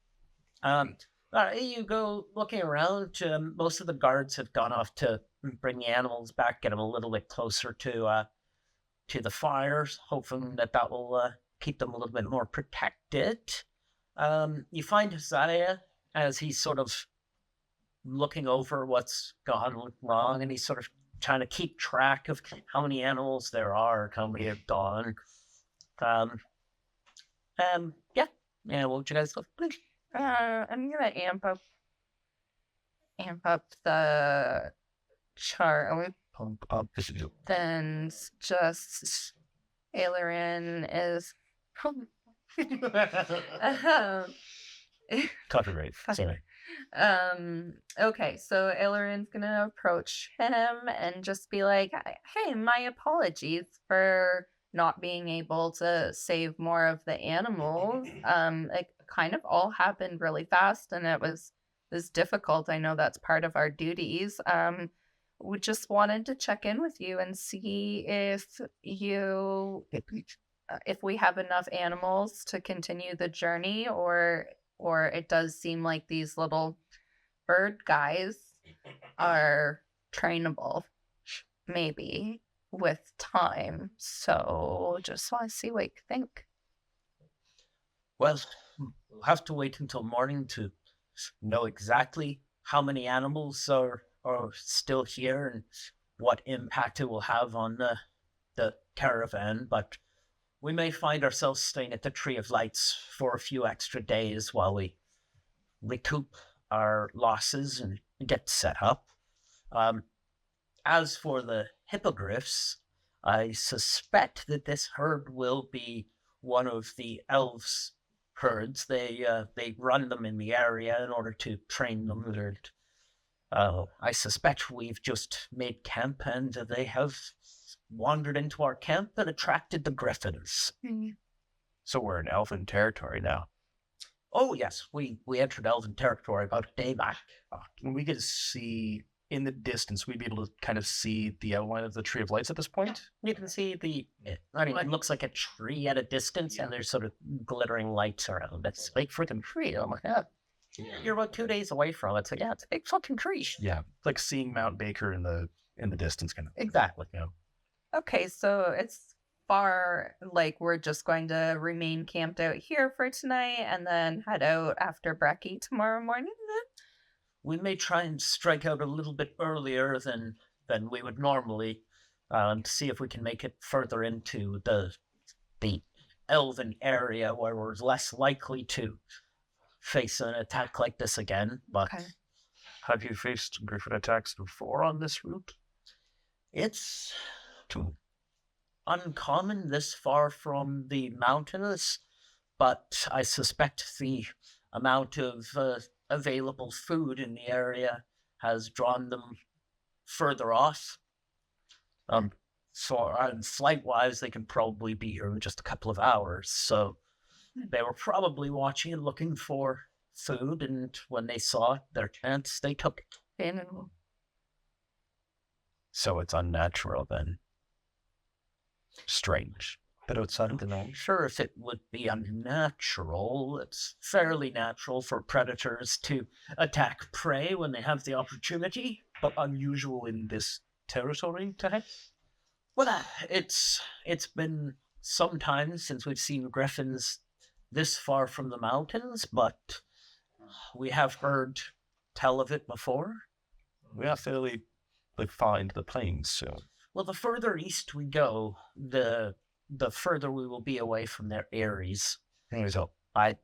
You go looking around. Most of the guards have gone off to bring the animals back, get them a little bit closer to the fires, hoping that will keep them a little bit more protected. You find Hosea as he's sort of looking over what's gone wrong, and he's sort of trying to keep track of how many animals there are, how many have gone. Yeah. What would you guys look? I'm gonna amp up the chart. Pump up. Then just Aileron is Copyright. Sorry. Okay, so Aileron's gonna approach him and just be like, hey, my apologies for not being able to save more of the animals. It kind of all happened really fast and it was difficult. I know that's part of our duties. We just wanted to check in with you and see if we have enough animals to continue the journey, or it does seem like these little bird guys are trainable, maybe with time. So just want to see what you think. Well, we'll have to wait until morning to know exactly how many animals are still here and what impact it will have on the caravan, but we may find ourselves staying at the Tree of Lights for a few extra days while we recoup our losses and get set up. As for the hippogriffs, I suspect that this herd will be one of the elves' herds. They run them in the area in order to train them. I suspect we've just made camp and they have wandered into our camp and attracted the griffins. So we're in elven territory now. Oh, yes, we entered elven territory about a day back. Can we get to see in the distance? We'd be able to kind of see the outline of the Tree of Lights at this point. You can see it looks like a tree at a distance, and there's sort of glittering lights around. It's a big freaking tree. Oh my god. You're about 2 days away from it, so yeah, it's a big fucking tree. Yeah, like seeing Mount Baker in the distance, kind of. Exactly. Yeah. Okay, so it's far, like we're just going to remain camped out here for tonight and then head out after brekkie tomorrow morning then? We may try and strike out a little bit earlier than we would normally, to see if we can make it further into the elven area where we're less likely to face an attack like this again. But Okay. Have you faced griffin attacks before on this route? it's uncommon this far from the mountains, but I suspect the amount of available food in the area has drawn them further off. So flight-wise, they can probably be here in just a couple of hours. So they were probably watching and looking for food, and when they saw their chance, they took it. So it's unnatural then. Strange. But outside of the norm. Sure, if it would be unnatural, it's fairly natural for predators to attack prey when they have the opportunity. But unusual in this territory, perhaps? Well, it's been some time since we've seen griffins this far from the mountains, but we have heard tell of it before. We are fairly far into the plains, so Well, the further east we go, the further we will be away from their Ares. So I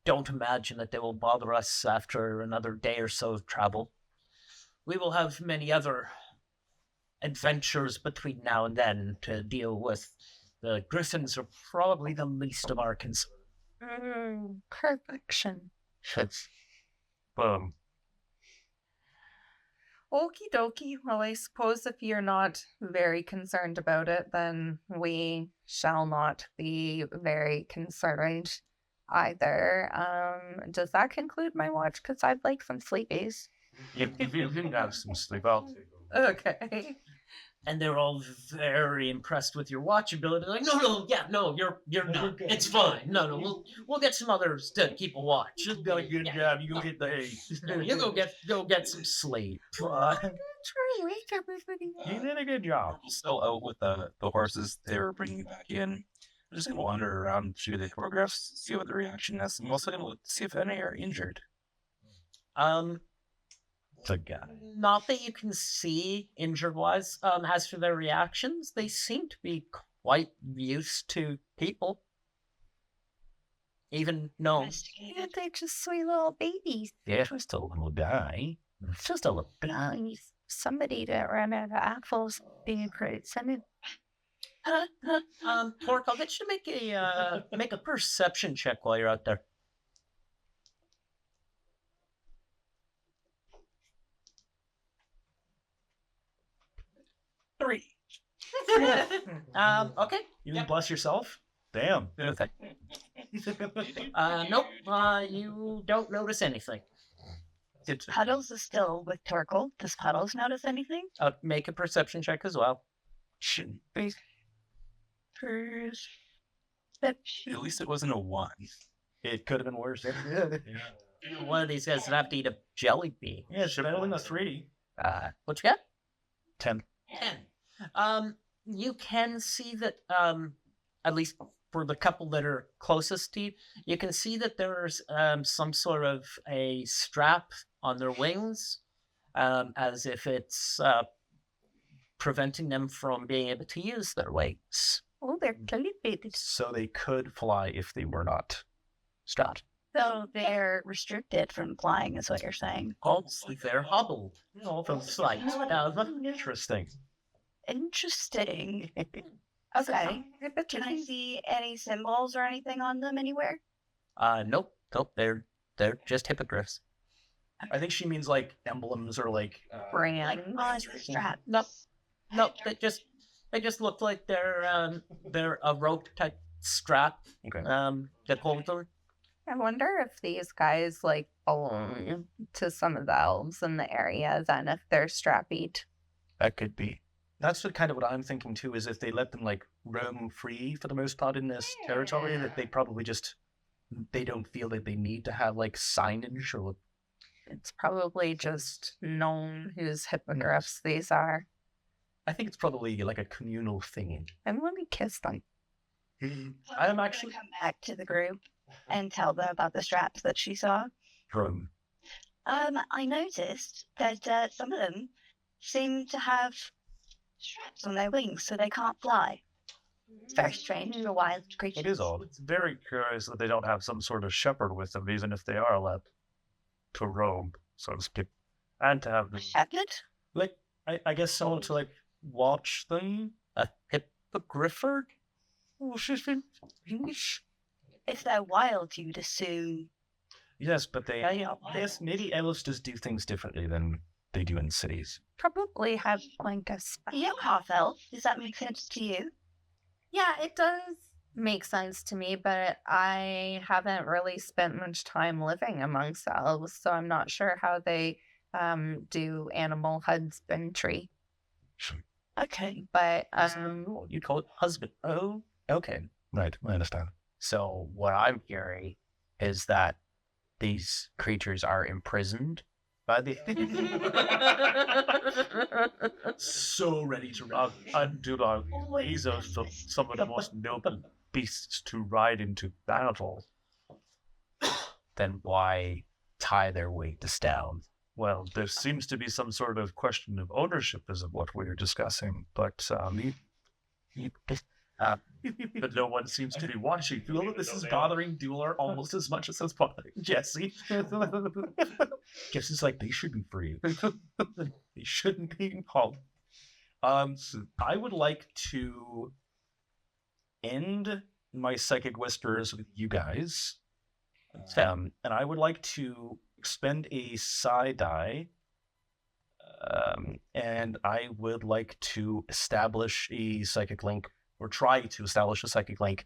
don't imagine that they will bother us after another day or so of travel. We will have many other adventures between now and then to deal with. The griffins are probably the least of our concern. Perfection. Boom. Okie dokie. Well, I suppose if you're not very concerned about it, then we shall not be very concerned either. Does that conclude my watch? Because I'd like some sleepies. If you can have some sleep, I'll take over. Okay. And they're all very impressed with your watch ability. They're like, no, you're not. It's fine. No, we'll get some others to keep a watch. Just got a good job. You go get the hay. You go get some sleep. You did a good job. Still out with the horses they were bringing back in. I'm just gonna wander around through the photographs, see what the reaction is. I'm also gonna look, see if any are injured. It's a guy. Not that you can see injured-wise. As for their reactions, they seem to be quite used to people. Even gnomes. Yeah, they're just sweet little babies. Yeah, just a little guy. It's just a little guy. Somebody that ran out of apples being pretty excited. Torque, I'll get you to make a perception check while you're out there. Three. Okay. You didn't bless yourself? Damn. Nope. You don't notice anything. Puddles is still with Torkel. Does Puddles notice anything? Make a perception check as well. Shouldn't be. At least it wasn't a 1. It could have been worse. One of these guys would have to eat a jelly bean. Yeah, should I only a 3? What you got? 10. 10. You can see that, at least for the couple that are closest to you, you can see that there's some sort of a strap on their wings, as if it's preventing them from being able to use their wings. Oh, they're calibrated. So they could fly if they were not strapped. So they're restricted from flying, is what you're saying. Also, they're hobbled from flight. Interesting. Interesting. Okay. Can I see any symbols or anything on them anywhere? Nope, they're just hippogriffs. I think she means like emblems or like Brand. Oh, it's the strap. Nope, they just look like they're a rope type strap okay. that holds them. I wonder if these guys like belong to some of the elves in the area, then if they're strappied. That could be. That's kind of what I'm thinking too, is if they let them like roam free for the most part in this territory, that they probably just, they don't feel that they need to have like signage or. It's probably just known whose hippogriffs these are. I think it's probably like a communal thing. And let me kiss them. I'm actually Come back to the group and tell them about the straps that she saw. from. I noticed that some of them seem to have straps on their wings, so they can't fly. It's very strange for wild creatures. It is odd. It's very curious that they don't have some sort of shepherd with them, even if they are allowed to roam, so to speak, and to have Shepherd? like I guess someone to like watch them. A hippogrifford? Oh, she's been English. If they're wild, you'd assume. Yes, but they. Yes, maybe elves just do things differently than they do in cities. Probably have like a spell. You're half elf. Does that make sense to you? Yeah, it does make sense to me, but I haven't really spent much time living amongst elves, so I'm not sure how they do animal husbandry. Okay. But You call it husband. Oh, okay. Right, I understand. So what I'm hearing is that these creatures are imprisoned by the. So ready to undo our ways of some of the most noble beasts to ride into battle. Then why tie their wings down? Well, there seems to be some sort of question of ownership as of what we're discussing, but but no one seems to be watching. Feel that this is bothering Dueler almost as much as it's bothering Jesse. Jesse's like, they should be free. They shouldn't be involved. I would like to end my psychic whispers with you guys. And I would like to expend a psi die. And I would like to establish a psychic link, or try to establish a psychic link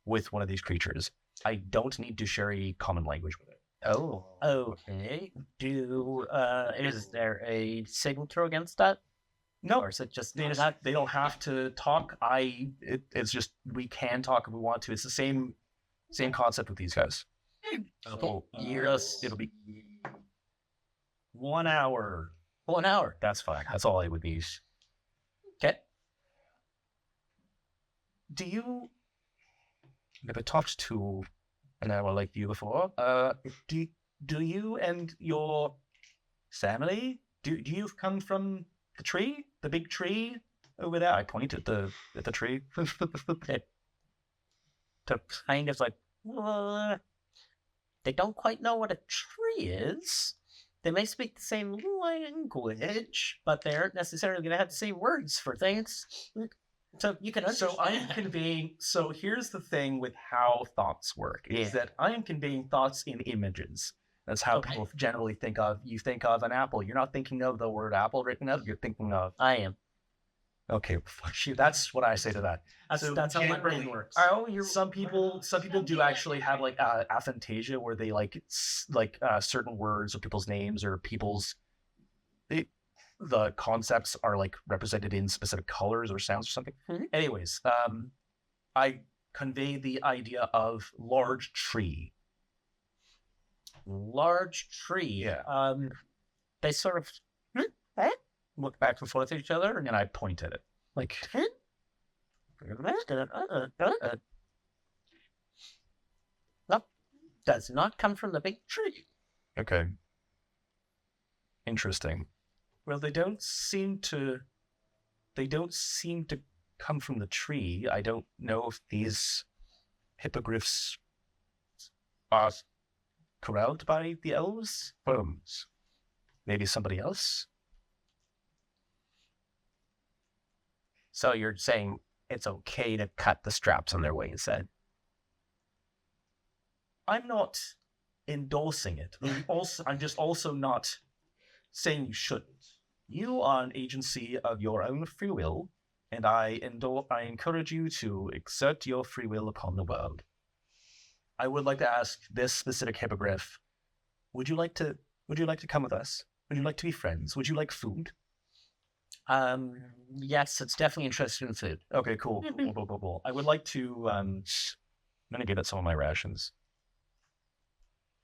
with one of these creatures. I don't need to share a common language with it. Oh, okay. Is there a signature against that? No, Or is it just they don't have to talk. It's just we can talk if we want to. It's the same concept with these guys. Okay. It'll be 1 hour. 1 hour. That's fine. That's all I would need. Okay. Do you? Never talked to an hour like you before. Do you and your family? Do you come from the tree, the big tree over there? I pointed at the tree. To kind of like, they don't quite know what a tree is. They may speak the same language, but they aren't necessarily going to have the same words for things. So you can understand. So I am conveying. So here's the thing with how thoughts work: is that I am conveying thoughts in images. That's how people generally think of. You think of an apple. You're not thinking of the word apple written out. You're thinking of. I am. Okay, fuck you. That's what I say to that. That's how my brain works. Oh, some people do actually have like aphantasia, where they like certain words or people's names or the concepts are like represented in specific colors or sounds or something. Mm-hmm. Anyways, I convey the idea of large tree. Large tree. Yeah. They sort of Look back and forth at each other, and I point at it. Like, no, does not come from the big tree. okay. Interesting. Well, they don't seem to come from the tree. I don't know if these hippogriffs are corralled by the elves. Maybe somebody else. So you're saying it's okay to cut the straps on their wings then? I'm not endorsing it. I'm just also not saying you shouldn't. You are an agency of your own free will, and I encourage you to exert your free will upon the world. I would like to ask this specific hippogriff: would you like to come with us? Would you like to be friends? Would you like food? Yes, it's definitely interested in food. Okay, cool. Cool. I would like to. I'm gonna give it some of my rations.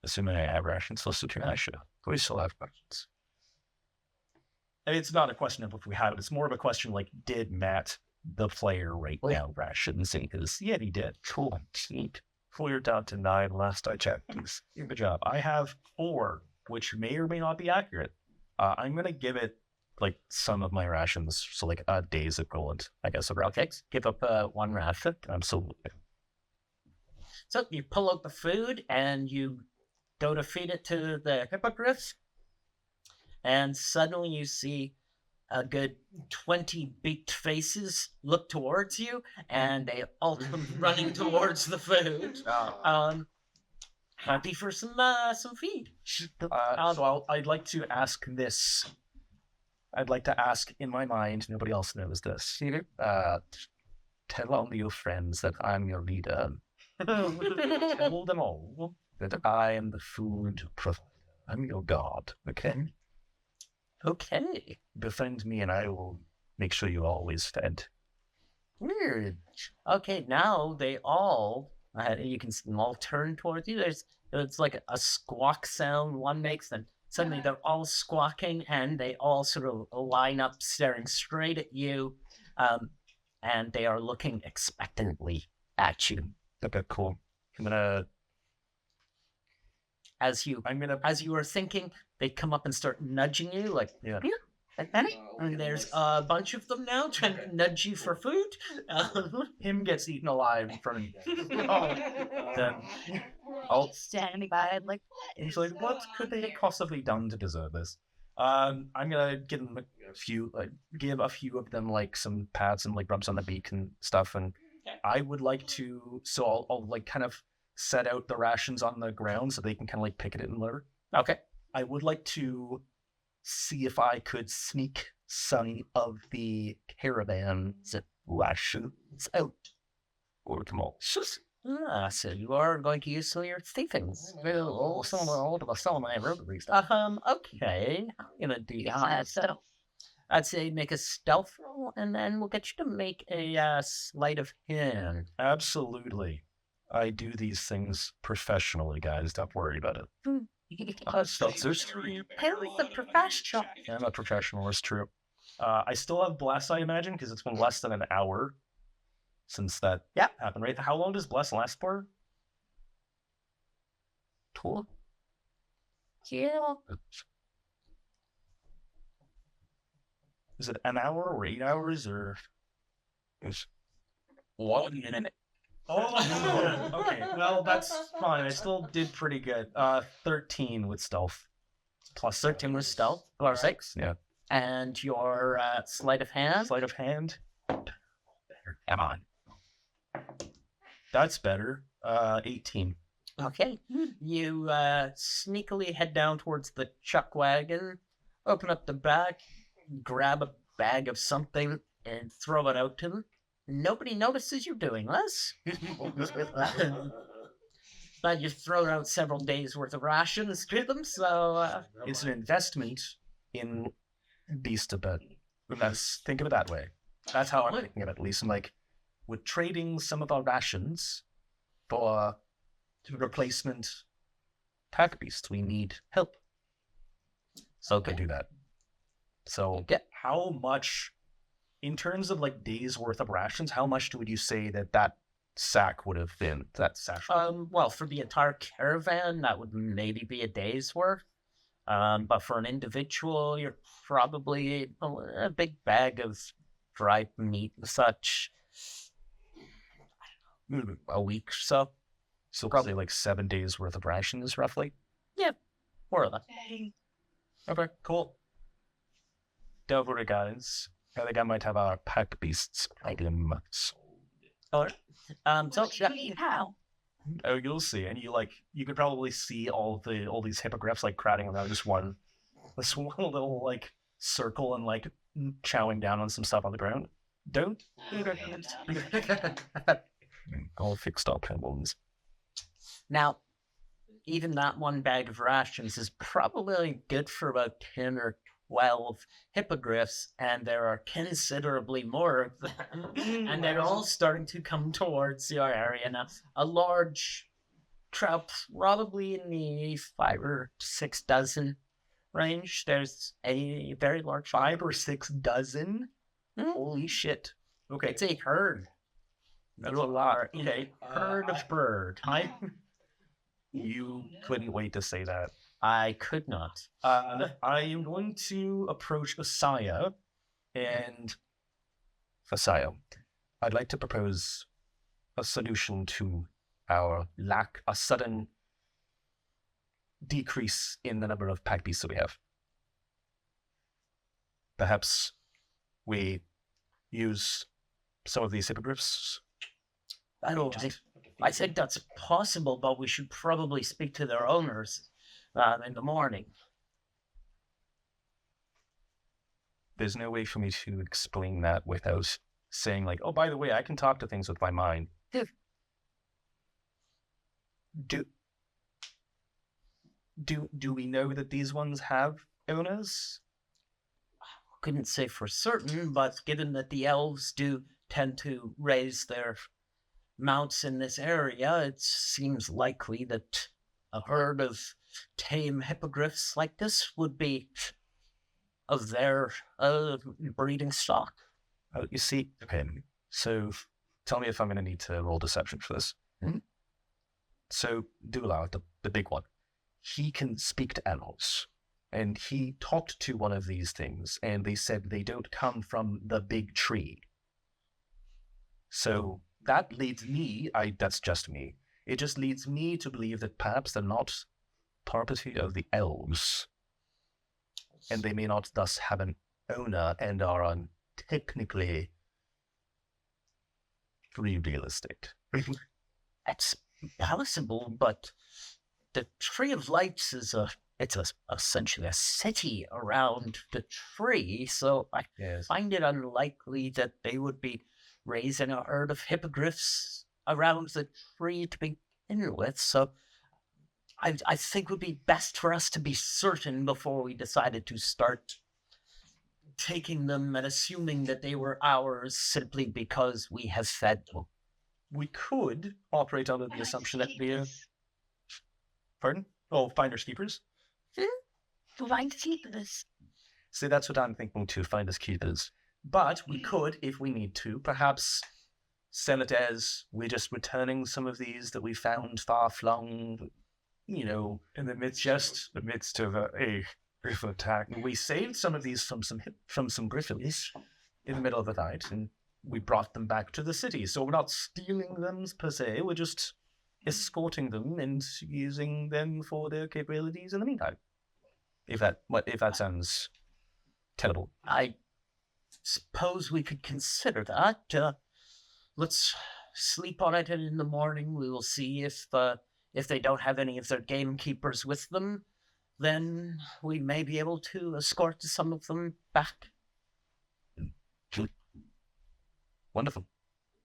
Assuming I have rations listed here, I should. We still have rations. I mean, it's not a question of if we have it. It's more of a question like, did Matt, the player, right now, rations? Because yeah, he did. Cool. Neat. We're down to 9 last I checked. Good job. I have 4, which may or may not be accurate. I'm gonna give it like some of my rations, so like a day's equivalent, I guess. Okay, give up 1 ration. Absolutely. So you pull out the food and you go to feed it to the hippogriffs, and suddenly you see a good 20 beaked faces look towards you, and they all come running towards the food. Happy for some feed. Well, I'd like to ask this. I'd like to ask in my mind, nobody else knows this. Tell all your friends that I'm your leader. Tell them all that I am the food provider. I'm your god, okay? Okay. Befriend me and I will make sure you're always fed. Weird. Okay, now they all, you can see them all turn towards you. It's like a squawk sound one makes, and suddenly they're all squawking, and they all sort of line up staring straight at you, and they are looking expectantly at you. Okay, cool. I'm gonna As you were thinking, they come up and start nudging you, like, Yeah. and there's a bunch of them now trying to nudge you for food. Him gets eaten alive in front of you. Then I'll Standing by, like, he's like, what could they have possibly done to deserve this? I'm gonna give them a few, give a few of them like some pats and like rubs on the beak and stuff. And I would like to, so I'll like kind of set out the rations on the ground so they can kind of like pick it and whatever. Okay. I would like to see if I could sneak some of the caravan's rations out. Or come on. So you are going to use some of your thieving. Some of my rotary stuff. Okay. I'm gonna do that. so I'd say make a stealth roll, and then we'll get you to make a sleight of hand. Absolutely. I do these things professionally, guys. Don't worry about it. Hill's a professional. I'm a professional, it's true. I still have Bless, I imagine, because it's been less than an hour since that happened, right? How long does Bless last for? Cool. Yeah. Is it an hour or 8 hours or? It's 1 minute. Oh, okay. Well, that's fine. I still did pretty good. 13 with stealth. Plus 13 with stealth. Plus 6. Yeah. And your sleight of hand. Sleight of hand. Come on. That's better. 18. Okay. You sneakily head down towards the chuck wagon, open up the back, grab a bag of something, and throw it out to them. Nobody notices you doing this. But you've thrown out several days' worth of rations to them, so... It's an investment in beast a bit. Think of it that way. That's how I'm thinking of it, at least. I'm like, we're trading some of our rations for replacement pack beasts. We need help. So can do that. So how much, in terms of like days worth of rations, how much would you say that sack would have been? That sack? Well, for the entire caravan, that would maybe be a day's worth. But for an individual, you're probably a big bag of dried meat and such. A week or so. So probably like 7 days worth of rations, roughly. More or less. Okay, cool. Don't worry, guys. I think I might have our pack beasts item. So How? Oh, you'll see, and you could probably see all these hippogriffs like crowding around this one little like circle and like chowing down on some stuff on the ground. Don't. All fixed up ones. Now, even that one bag of rations is probably good for about 10 or 12 hippogriffs, and there are considerably more of them. And they're all starting to come towards your area now. A large trout, probably in the 5 or 6 dozen range. There's a very large 5 or 6 dozen? Holy shit. Okay. It's a herd. That's a lot. Okay. Herd of bird. You couldn't wait to say that. I could not. I am going to approach Asaya, and Asaya, I'd like to propose a solution to our a sudden decrease in the number of pack beasts that we have. Perhaps we use some of these hippogriffs. I think that's possible, but we should probably speak to their owners in the morning. There's no way for me to explain that without saying like, oh, by the way, I can talk to things with my mind. Do we know that these ones have owners? Couldn't say for certain, but given that the elves do tend to raise their mounts in this area, it seems likely that a herd of tame hippogriffs like this would be of their breeding stock. Oh, you see, okay, so tell me if I'm going to need to roll deception for this. Mm-hmm. So, Dula, the big one, he can speak to animals. and he talked to one of these things, and they said they don't come from the big tree. So that leads me, that's just me, it just leads me to believe that perhaps they're not property of the elves, and they may not thus have an owner and are technically free real estate. That's possible, but the Tree of Lights is essentially a city around the tree, so I Yes. find it unlikely that they would be raising a herd of hippogriffs around the tree to begin with, so I think it would be best for us to be certain before we decided to start taking them and assuming that they were ours simply because we have fed them. We could operate under the assumption that we're... Pardon? Oh, finders keepers? Find keepers. See, that's what I'm thinking too, finders keepers. But we could, if we need to, perhaps sell it as we're just returning some of these that we found far-flung, you know, In the midst of a griffin attack. we saved some of these from some griffins in the middle of the night, and we brought them back to the city. So we're not stealing them per se, we're just escorting them and using them for their capabilities in the meantime. If that sounds terrible. I suppose we could consider that. Let's sleep on it, and in the morning we will see if they don't have any of their gamekeepers with them, then we may be able to escort some of them back. Wonderful.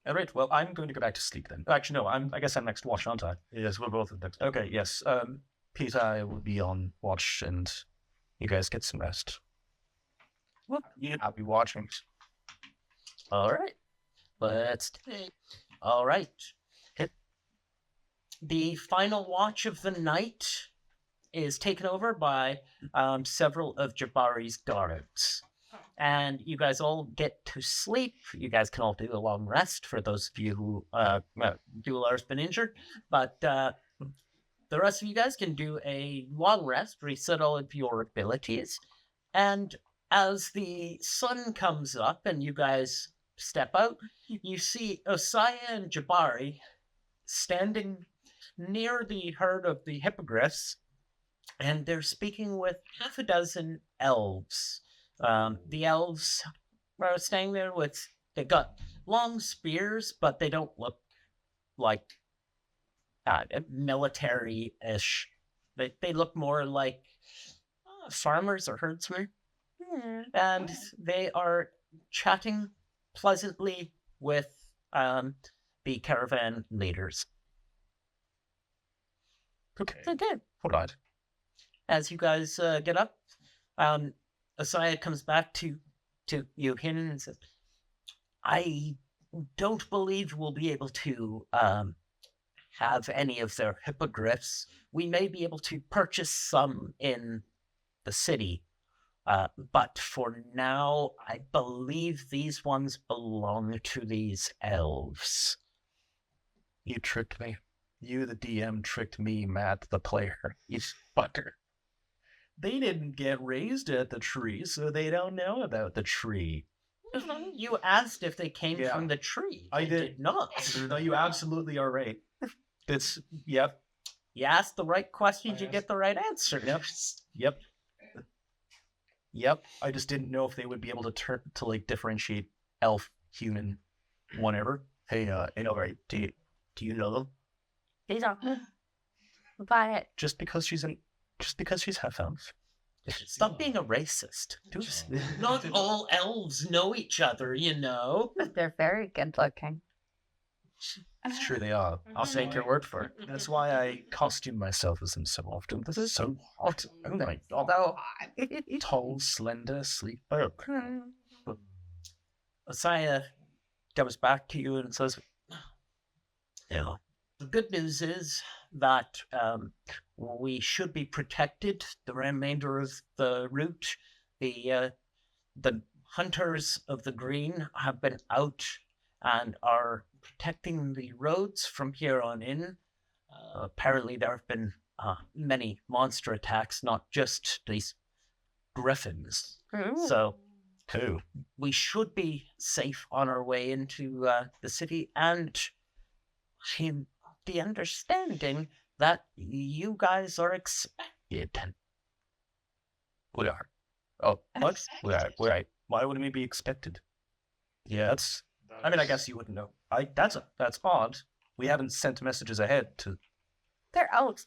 All right, well, I'm going to go back to sleep then. Actually, no, I guess I'm next watch, aren't I? Yes, we're both next. Okay, yes. Peter, I will be on watch, and you guys get some rest. Well, I'll be watching. all right. Let's do it. All right. The final watch of the night is taken over by several of Jabari's guards. And you guys all get to sleep. You guys can all do a long rest for those of you who Duelar's been injured. But the rest of you guys can do a long rest, reset all of your abilities. And as the sun comes up and you guys step out, you see Osaya and Jabari standing near the herd of the hippogriffs, and they're speaking with half a dozen elves. The elves are staying there they got long spears, but they don't look like military-ish. They look more like farmers or herdsmen. And they are chatting pleasantly with the caravan leaders. Okay. Okay. All right. As you guys get up, Asaya comes back to Yuhin and says, I don't believe we'll be able to have any of their hippogriffs. We may be able to purchase some in the city, but for now, I believe these ones belong to these elves. You tricked me. You, the DM, tricked me, Matt, the player. You fucker. They didn't get raised at the tree, so they don't know about the tree. You asked if they came Yeah. from the tree. I They did. not. No, you absolutely are right. Yep. You ask the right questions, you get the right answer. Yep. I just didn't know if they would be able to differentiate elf, human, whatever. Hey, right, do you know them? These are. But Just because she's half elf. Stop being a racist. Not all elves know each other, you know. They're very good looking. It's true they are. I'll take your word for it. That's why I costume myself as them so often. This is so hot. Oh my god. So Tall, slender, sleek. Oh. Asaya comes back to you and says, the good news is that we should be protected the remainder of the route. The hunters of the green have been out and are protecting the roads from here on in. Apparently there have been many monster attacks, not just these griffins. So Two. we should be safe on our way into the city, and I'm the understanding that you guys are expected. We are. Oh, what? We are. Unexpected. We are. Why wouldn't we be expected? Yeah, that's. I mean, I guess you wouldn't know. That's odd. We haven't sent messages ahead to. They're elves.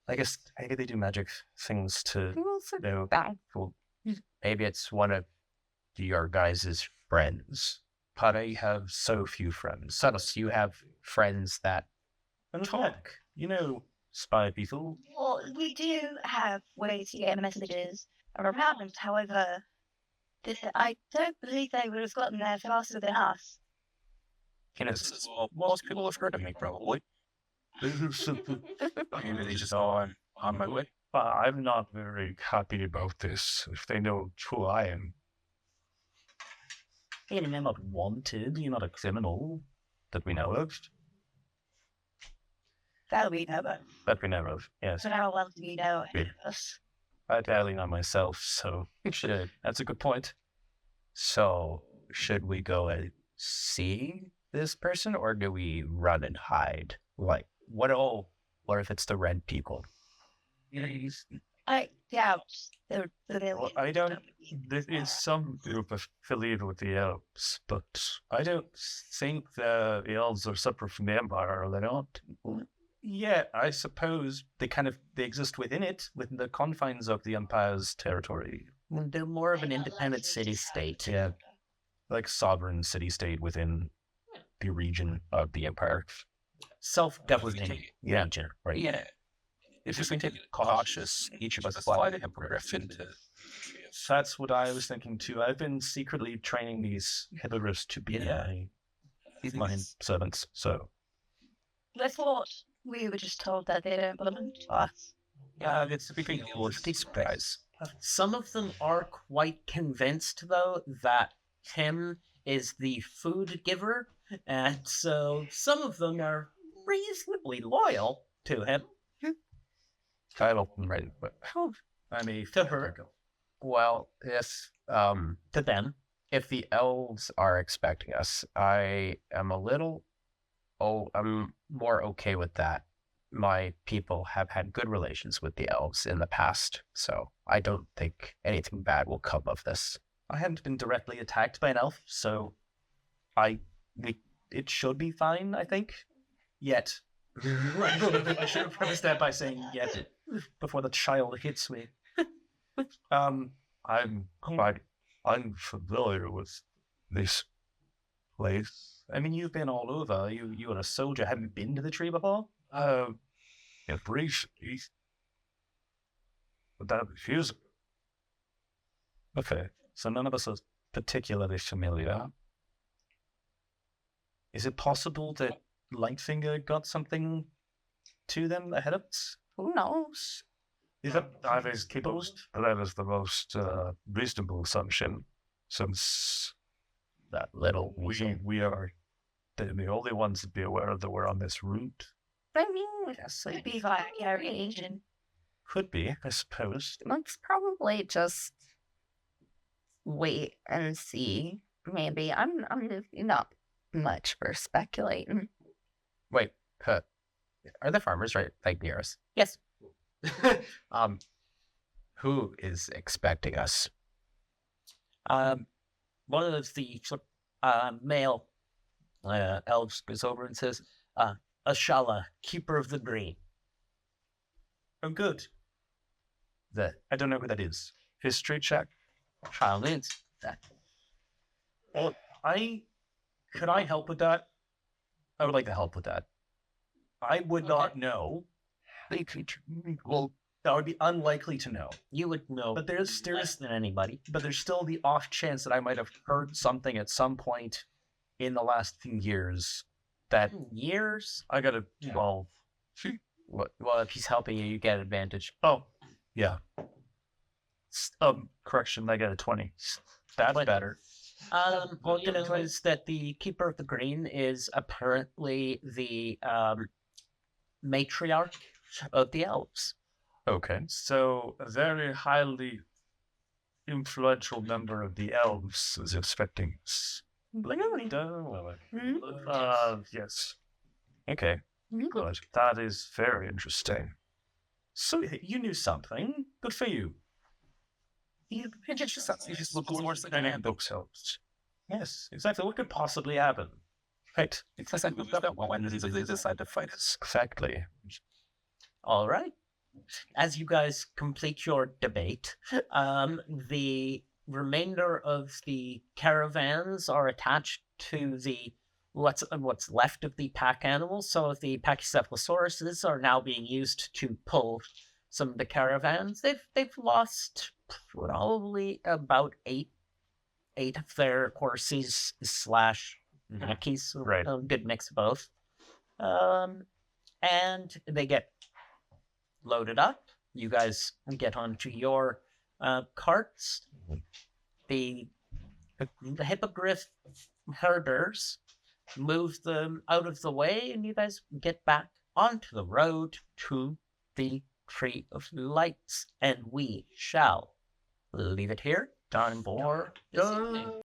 I guess maybe they do magic things to know. Well, Maybe it's one of your guys' friends. but I have so few friends. Subs, you have friends that And talk. You know, spy people. Well, we do have ways to get messages around. However, I don't believe they would have gotten there faster than us. You know, well, most people have heard of me, probably. Maybe they just know I'm on my way. I'm not very happy about this. If they know who I am. You're not wanted. You're not a criminal that we know of. That we know, but That we know of, yes. how well do you know us? I barely know myself, so that's a good point. So, should we go and see this person, or do we run and hide? Like, what if it's the red people? I doubt they're Well, I don't. There is some group affiliated with the elves, but I don't think the elves are separate from the empire. Are they not? Yeah, I suppose they exist within it, within the confines of the empire's territory. They're more of an independent city-state. Yeah, like sovereign city-state within the region of the empire. Self-governing Yeah. region, right? Yeah. If we take it cautious, each of us fly the hippogriff to. That's what I was thinking too. I've been secretly training these hippogriffs to be my servants. So I thought we were just told that they don't belong to us. Yeah, it's a big surprise. Some of them are quite convinced, though, that Tim is the food giver, and so some of them are reasonably loyal to him. I don't right, but I mean To her. Well, if To them. if the elves are expecting us, I'm more okay with that. My people have had good relations with the elves in the past, so I don't think anything bad will come of this. I haven't been directly attacked by an elf, so it should be fine, I think. Yet. I should have prefaced that by saying yet before the child hits me. I'm quite unfamiliar with this place. I mean, you've been all over. You are a soldier. Have you been to the tree before? Yeah, briefly. But that feels. Okay, so none of us are particularly familiar. Is it possible that Lightfinger got something to them ahead of us? Who knows? That is capable? That is the most reasonable assumption, since That little we are the only ones to be aware that we're on this route. I mean, Yes, it'd be via your region. Could be, I suppose. let's probably just wait and see. Maybe I'm not much for speculating. Wait, are the farmers right like near us? Yes. Who is expecting us? One of the male elves goes over and says, Ashala, keeper of the green. Oh, good. I don't know who that is. History check. Child is. Well, could I help with that? I would like to help with that. I would not know. Well, that would be unlikely to know. You would know But there's less than anybody. but there's still the off chance that I might have heard something at some point in the last few years that Years? I got a 12. Well, if he's helping you, you get advantage. Oh, yeah. Correction, I got a 20. That's But- better. All you know is that the keeper of the green is apparently the matriarch of the elves. Okay, so a very highly influential member of the elves is expecting us. Yes. Okay. Good. That is very interesting. So you knew something. Good for you. You just look worse than I am. Those helps. Yes, exactly. What could possibly happen? Right. It's like I moved up when they decide to fight us. Exactly. All right. As you guys complete your debate, the remainder of the caravans are attached to the what's left of the pack animals. So the Pachycephalosauruses are now being used to pull some of the caravans. They've lost probably about eight of their horses slash donkeys. Right. A good mix of both. And they get loaded up. You guys get onto your carts. The hippogriff herders move them out of the way, and you guys get back onto the road to the Tree of Lights. And we shall leave it here. Done for this evening.